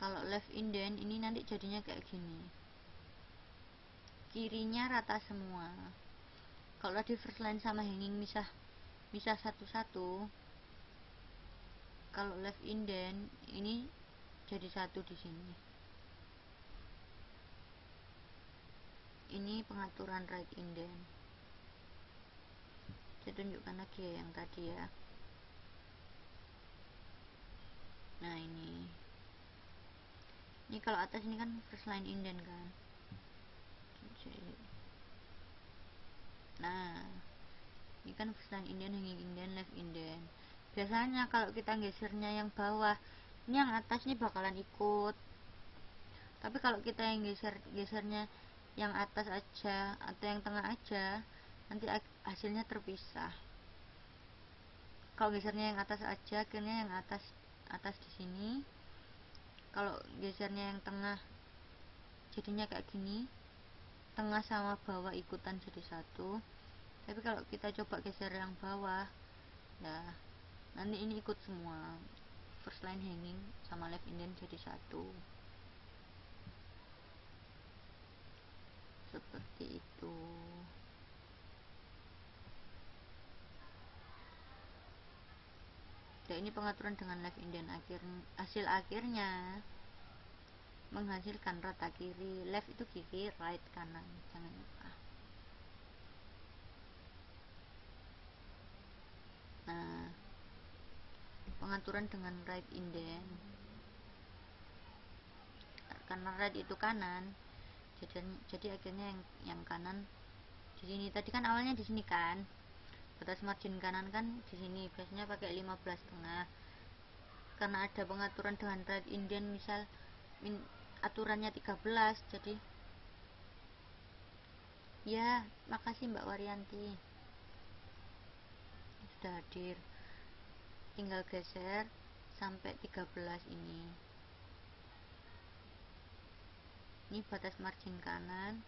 kalau left indent ini nanti jadinya kayak gini, kirinya rata semua. Kalau tadi first line sama hanging misah satu-satu, kalau left indent ini jadi satu di sini. Ini pengaturan right indent. Saya tunjukkan lagi ya yang tadi ya. Nah ini kalau atas ini kan first line indent kan. Nah ini kan first line indent, hanging indent, left indent. Biasanya kalau kita gesernya yang bawah, ini yang atas ini bakalan ikut. Tapi kalau kita yang gesernya yang atas aja atau yang tengah aja, nanti hasilnya terpisah. Kalau gesernya yang atas aja, akhirnya yang atas di sini. Kalau gesernya yang tengah, jadinya kayak gini, tengah sama bawah ikutan jadi satu, tapi kalau kita coba geser yang bawah, nah nanti ini ikut semua, first line hanging sama left indent jadi satu, seperti itu. Nah, ini pengaturan dengan left indent. Hasil akhirnya menghasilkan rata kiri, left itu kiri, right kanan, jangan lupa. Nah, pengaturan dengan right indent, karena right itu kanan, jadi akhirnya yang kanan di sini. Tadi kan awalnya di sini kan, batas margin kanan kan di sini, biasanya pakai 15,5. Karena ada pengaturan dengan right indent, misal aturannya 13, jadi ya, makasih Mbak Waryanti sudah hadir. Tinggal geser sampai 13 ini. Ini batas margin kanan,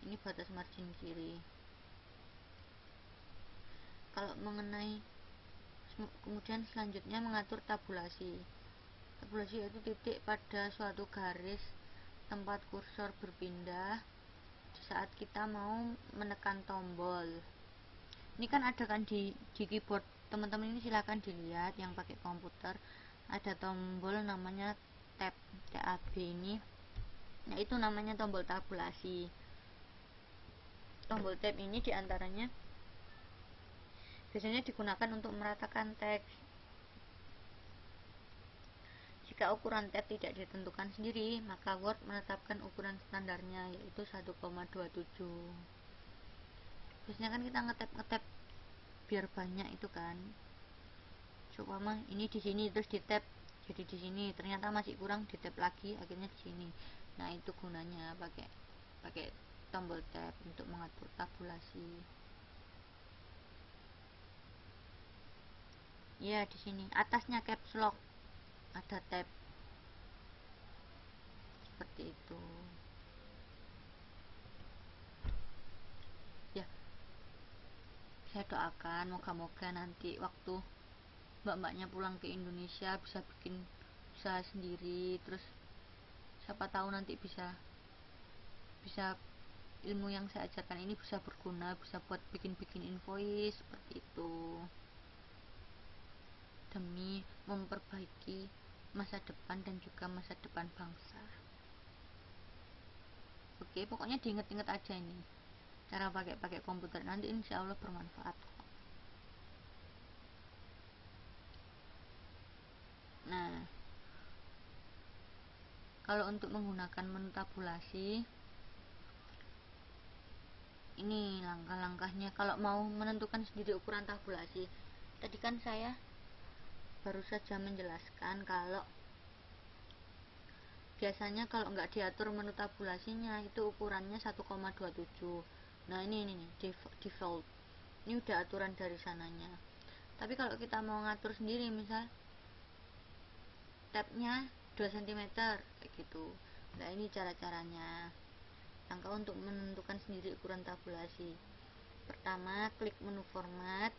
ini batas margin kiri. Kalau mengenai kemudian selanjutnya mengatur tabulasi. Tabulasi yaitu titik pada suatu garis tempat kursor berpindah saat kita mau menekan tombol. Ini kan ada kan di keyboard teman-teman, ini silahkan dilihat yang pakai komputer, ada tombol namanya tab, tab ini. Nah, itu namanya tombol tabulasi. Tombol tab ini diantaranya biasanya digunakan untuk meratakan teks. Jika ukuran tab tidak ditentukan sendiri, maka Word menetapkan ukuran standarnya, yaitu 1,27. Biasanya kan kita ngetap biar banyak itu kan. Coba ini di sini terus di tab jadi di sini, ternyata masih kurang, di tab lagi, akhirnya di sini. Nah, itu gunanya pakai tombol tab untuk mengatur tabulasi. Ya, di sini atasnya caps lock ada tab seperti itu. Ya, saya doakan moga-moga nanti waktu mbak-mbaknya pulang ke Indonesia bisa bikin usaha sendiri, terus siapa tahu nanti bisa ilmu yang saya ajarkan ini bisa berguna, bisa buat bikin invoice seperti itu, demi memperbaiki masa depan dan juga masa depan bangsa. Oke, pokoknya diinget-inget aja ini cara pakai komputer, nanti insya Allah bermanfaat. Nah, kalau untuk menggunakan menu tabulasi, ini langkah-langkahnya kalau mau menentukan sendiri ukuran tabulasi. Tadi kan saya baru saja menjelaskan kalau biasanya kalau nggak diatur menu tabulasinya itu ukurannya 1,27. Nah, ini default, ini udah aturan dari sananya. Tapi kalau kita mau ngatur sendiri, misal tabnya 2 cm kayak gitu, nah ini cara-caranya. Langkah untuk menentukan sendiri ukuran tabulasi: pertama, klik menu format,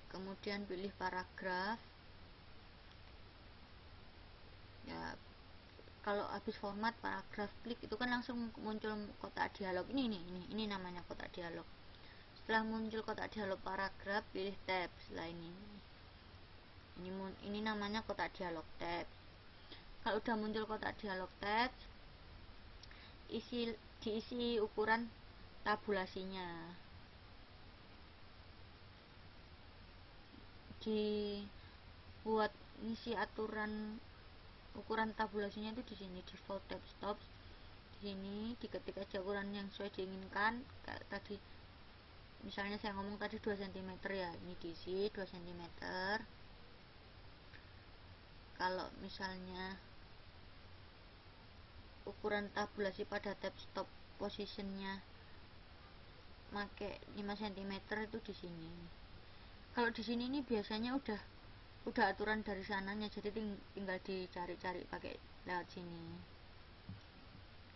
kemudian pilih paragraf. Ya, kalau habis format paragraf klik itu kan langsung muncul kotak dialog ini namanya kotak dialog. Setelah muncul kotak dialog paragraf, pilih tab. Setelah ini namanya kotak dialog tab. Kalau udah muncul kotak dialog tab, diisi ukuran tabulasinya, dibuat ngisi aturan ukuran tabulasinya itu di sini, default tab stop. Di sini diketik aja ukuran yang sesuai diinginkan. Kayak tadi misalnya saya ngomong tadi 2 cm ya, ini diisi 2 cm. Kalau misalnya ukuran tabulasi pada tab stop positionnya make 5 cm itu di sini. Kalau di sini ini biasanya udah aturan dari sananya, jadi tinggal dicari-cari pakai lewat sini.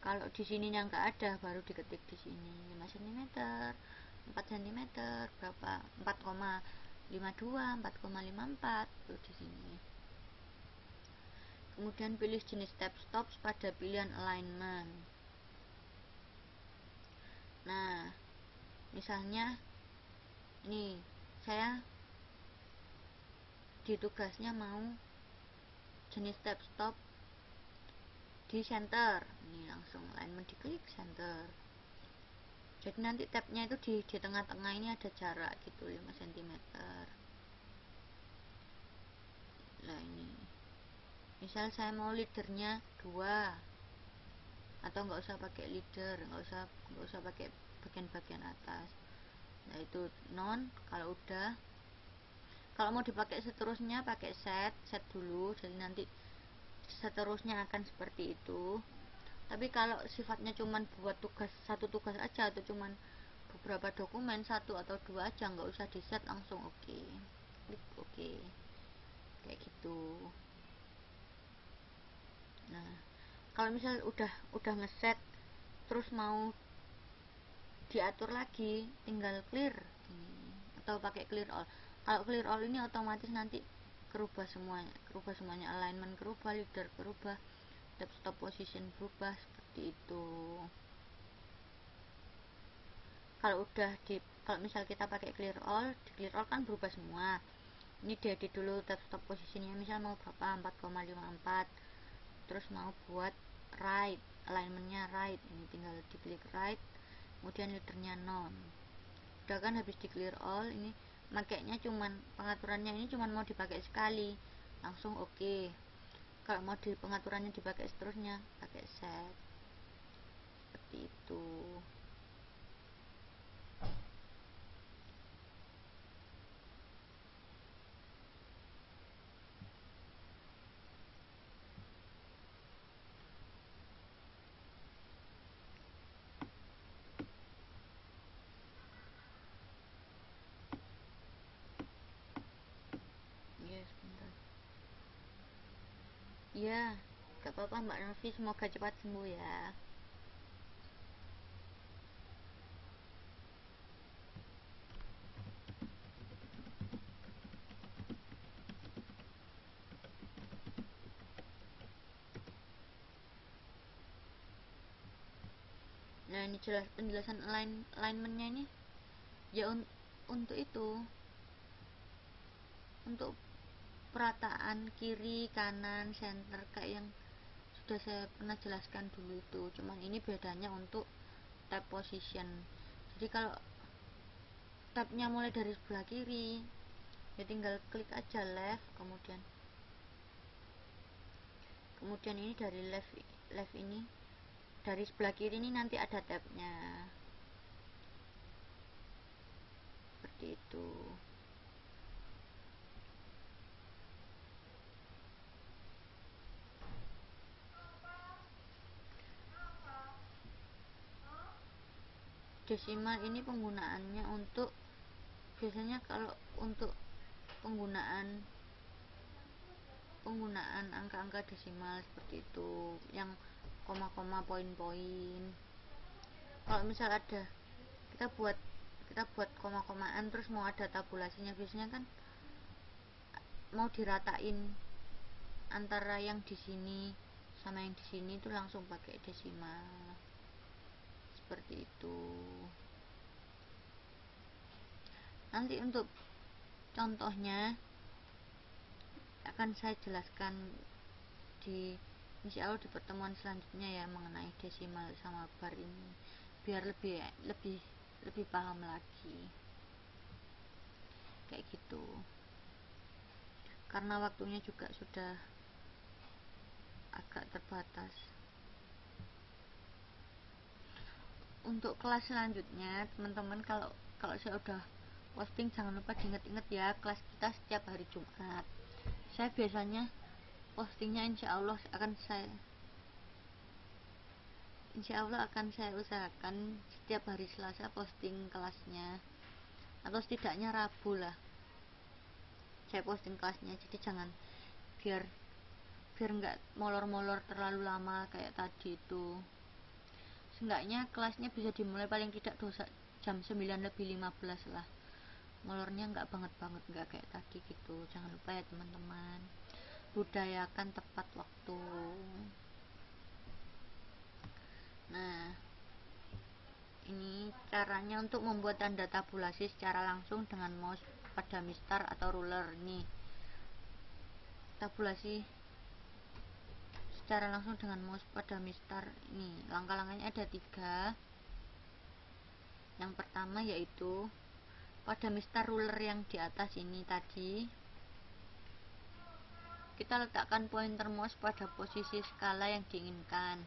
Kalau di sininya nggak ada, baru diketik di sini 5 cm, 4 cm, berapa, 4,52, 4,54 tuh di sini. Kemudian pilih jenis tab stop pada pilihan alignment. Nah, misalnya ini saya di tugasnya mau jenis tab stop di center, ini langsung alignment diklik center. Jadi nanti tabnya itu di tengah-tengah ini ada jarak gitu 5 cm. Nah ini misal saya mau leadernya 2, atau nggak usah pakai leader, nggak usah pakai bagian-bagian atas. Nah itu non. Kalau mau dipakai seterusnya pakai set dulu, jadi nanti seterusnya akan seperti itu. Tapi kalau sifatnya cuman buat satu tugas aja, atau cuman beberapa dokumen 1 atau 2 aja, nggak usah di set, langsung oke. Klik oke. Kayak gitu. Nah, kalau misal udah ngeset terus mau diatur lagi, tinggal clear atau pakai clear all. Kalau clear all ini otomatis nanti kerubah semuanya, alignment kerubah, leader kerubah, tab stop position berubah, seperti itu. Kalau misal kita pakai clear all, di clear all kan berubah semua. Ini diedit dulu tab stop posisinya, misal mau berapa, 4,54, terus mau buat right, alignmentnya right, ini tinggal diklik right, kemudian leadernya non. Udah kan, habis di clear all, ini makainya pengaturannya ini cuman mau dipakai sekali, langsung oke. Kalau mau pengaturannya dipakai seterusnya, pakai set, seperti itu. Yes, bentar. Iya, gak apa-apa Mbak Novi, semoga cepat sembuh ya. Nah ini penjelasan alignmentnya ini ya, untuk perataan kiri, kanan, center, kayak yang sudah saya pernah jelaskan dulu itu. Cuman ini bedanya untuk tab position. Jadi kalau tabnya mulai dari sebelah kiri, ya tinggal klik aja left, kemudian ini dari left ini, dari sebelah kiri ini nanti ada tabnya, seperti itu. Desimal ini penggunaannya biasanya kalau untuk penggunaan angka-angka desimal seperti itu, yang koma-koma, poin-poin. Kalau misal kita buat koma-komaan terus mau ada tabulasinya, biasanya kan mau diratain antara yang di sini sama yang di sini, itu langsung pakai desimal, seperti itu. Nanti untuk contohnya akan saya jelaskan insya Allah di pertemuan selanjutnya ya, mengenai desimal sama bar ini, biar lebih paham lagi, kayak gitu. Karena waktunya juga sudah agak terbatas. Untuk kelas selanjutnya teman-teman, kalau saya udah posting, jangan lupa diinget-inget ya, kelas kita setiap hari Jumat. Saya biasanya postingnya insya Allah akan saya usahakan setiap hari Selasa posting kelasnya, atau setidaknya Rabu lah saya posting kelasnya. Jadi jangan, biar nggak molor-molor terlalu lama kayak tadi itu. seenggaknya kelasnya bisa dimulai paling tidak jam 9:15 lah. Molornya nggak banget nggak kayak tadi gitu. Jangan lupa ya teman-teman, budayakan tepat waktu. Nah, ini caranya untuk membuat tanda tabulasi secara langsung dengan mouse pada mistar atau ruler. Nih, tabulasi secara langsung dengan mouse pada mistar. Ini langkah-langkahnya ada 3. Yang pertama yaitu pada mistar ruler yang di atas ini tadi, kita letakkan pointer mouse pada posisi skala yang diinginkan.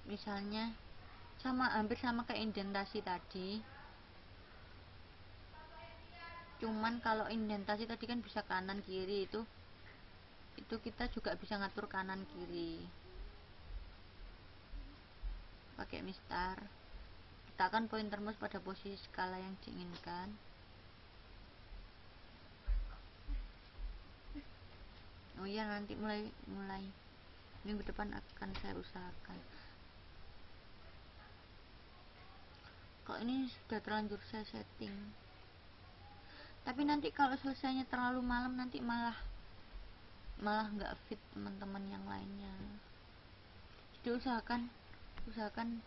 Misalnya hampir sama kayak indentasi tadi, cuman kalau indentasi tadi kan bisa kanan kiri, itu kita juga bisa ngatur kanan kiri pakai mistar. Letakkan pointer mouse pada posisi skala yang diinginkan. Oh iya, nanti mulai minggu depan akan saya usahakan. Kalau ini sudah terlanjur saya setting, tapi nanti kalau selesainya terlalu malam nanti malah nggak fit teman-teman yang lainnya. Jadi usahakan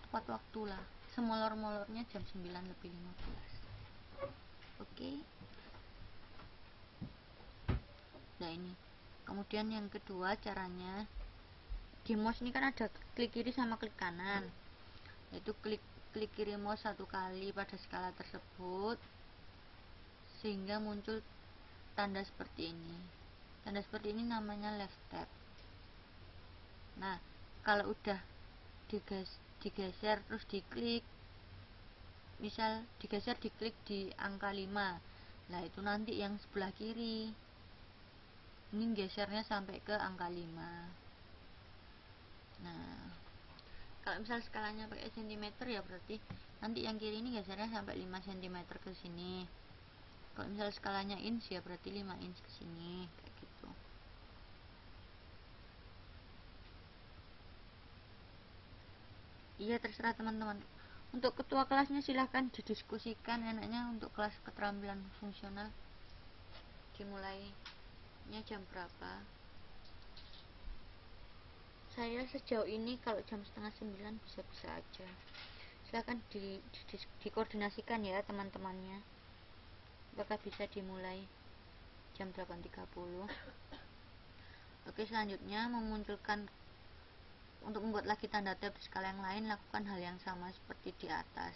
tepat waktu lah, semolor-molornya jam 9:15. Oke. Nah, ini kemudian yang kedua caranya, di mouse ini kan ada klik kiri sama klik kanan, yaitu klik kiri mouse 1 kali pada skala tersebut sehingga muncul tanda seperti ini. Tanda seperti ini namanya left tab. Nah, kalau udah digeser terus diklik, misal digeser diklik di angka 5, nah itu nanti yang sebelah kiri ini gesernya sampai ke angka 5. Nah, kalau misal skalanya pakai cm ya berarti nanti yang kiri ini gesernya sampai 5 cm ke sini. Kalau misal skalanya inch ya berarti 5 inch ke sini, kayak gitu. Iya, terserah teman-teman. Untuk ketua kelasnya silahkan didiskusikan enaknya untuk kelas keterampilan fungsional dimulainya jam berapa. Saya sejauh ini kalau jam 8:30 bisa-bisa aja. Silahkan dikoordinasikan ya teman-temannya, apakah bisa dimulai jam 8:30. Oke, selanjutnya untuk membuat lagi tanda tab di skala yang lain, lakukan hal yang sama seperti di atas,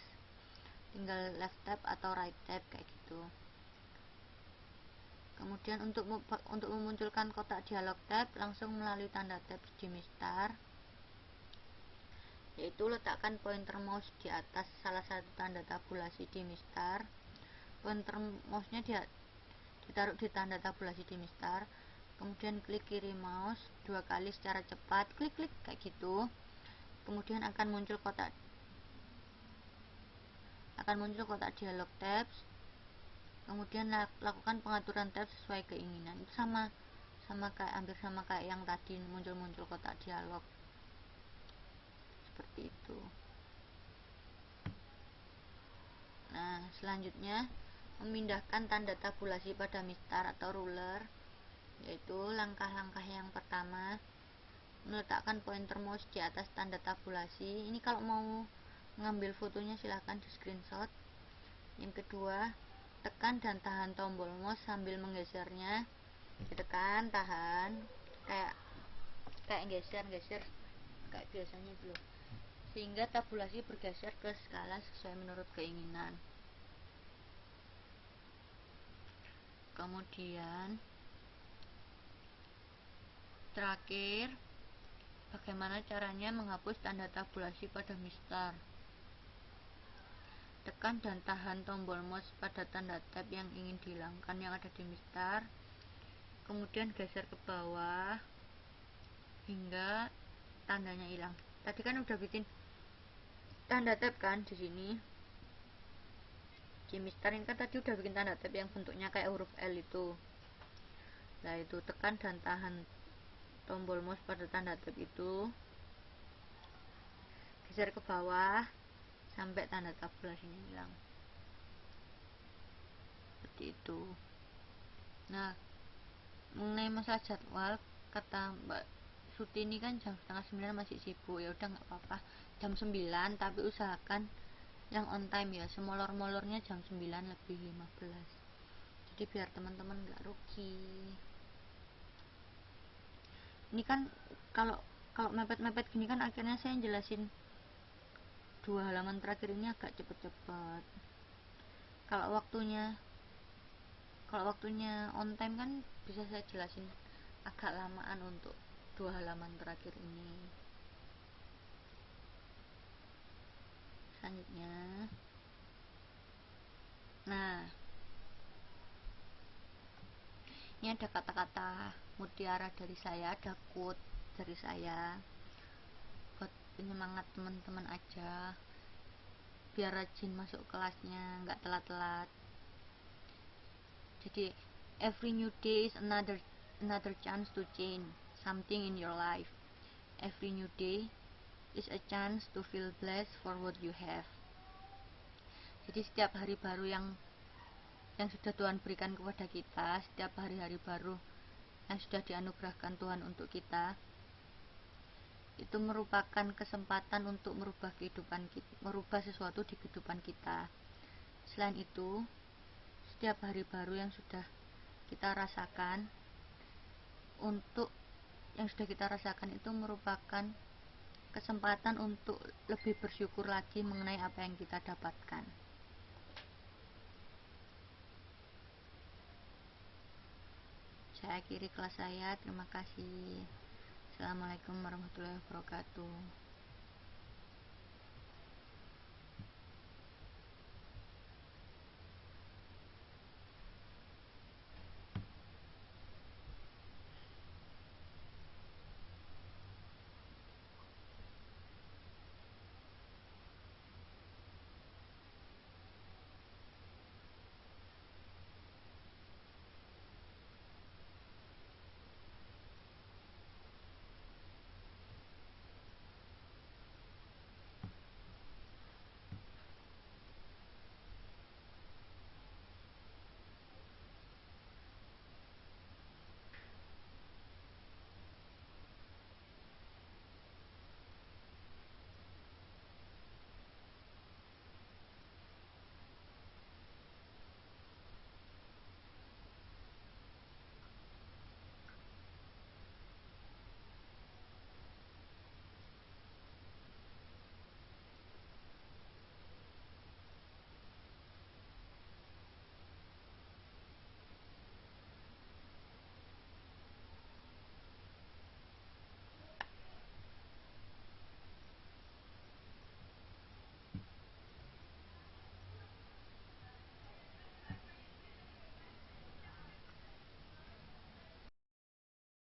tinggal left tab atau right tab kayak gitu. Kemudian untuk memunculkan kotak dialog tab langsung melalui tanda tab di mistar, yaitu letakkan pointer mouse di atas salah satu tanda tabulasi di mistar. Pointer mouse-nya ditaruh di tanda tabulasi di mistar, kemudian klik kiri mouse 2 kali secara cepat, klik kayak gitu. Kemudian akan muncul kotak dialog tabs. Kemudian lakukan pengaturan tab sesuai keinginan. Itu hampir sama kayak yang tadi, muncul kotak dialog seperti itu. Nah, selanjutnya memindahkan tanda tabulasi pada mistar atau ruler, yaitu langkah-langkah yang pertama, meletakkan pointer mouse di atas tanda tabulasi. Ini kalau mau mengambil fotonya silahkan di screenshot. Yang kedua, tekan dan tahan tombol mouse sambil menggesernya. Ditekan, tahan, kayak geser kayak biasanya itu loh, sehingga tabulasi bergeser ke skala sesuai menurut keinginan. Kemudian terakhir, bagaimana caranya menghapus tanda tabulasi pada mistar. Tekan dan tahan tombol mouse pada tanda tab yang ingin dihilangkan yang ada di mistar, kemudian geser ke bawah hingga tandanya hilang. Tadi kan udah bikin tanda tab kan di sini. Di mistar ini kan tadi udah bikin tanda tab yang bentuknya kayak huruf L itu. Nah, itu tekan dan tahan tombol mouse pada tanda tab itu, geser ke bawah sampai tanda tabulasi ini hilang, seperti itu. Nah, mengenai masalah jadwal, kata Mbak Suti ini kan jam setengah 9 masih sibuk, ya udah nggak apa-apa jam 9, tapi usahakan yang on time ya, semolor-molornya jam 9 lebih 15, jadi biar teman-teman nggak rugi. Ini kan kalau mepet-mepet gini kan akhirnya saya jelasin 2 halaman terakhir ini agak cepet-cepet. Kalau waktunya on time kan bisa saya jelasin agak lamaan untuk 2 halaman terakhir ini. Selanjutnya, nah ini ada kata-kata mutiara dari saya, ada quote dari saya buat penyemangat teman-teman aja, biar rajin masuk kelasnya, nggak telat-telat. Jadi every new day is another chance to change something in your life. Every new day is a chance to feel blessed for what you have. Jadi setiap hari baru yang sudah Tuhan berikan kepada kita, setiap hari-hari baru yang sudah dianugerahkan Tuhan untuk kita, itu merupakan kesempatan untuk merubah sesuatu di kehidupan kita. Selain itu, setiap hari baru yang sudah kita rasakan itu merupakan kesempatan untuk lebih bersyukur lagi mengenai apa yang kita dapatkan. Saya akhiri kelas saya. Terima kasih. Assalamualaikum warahmatullahi wabarakatuh.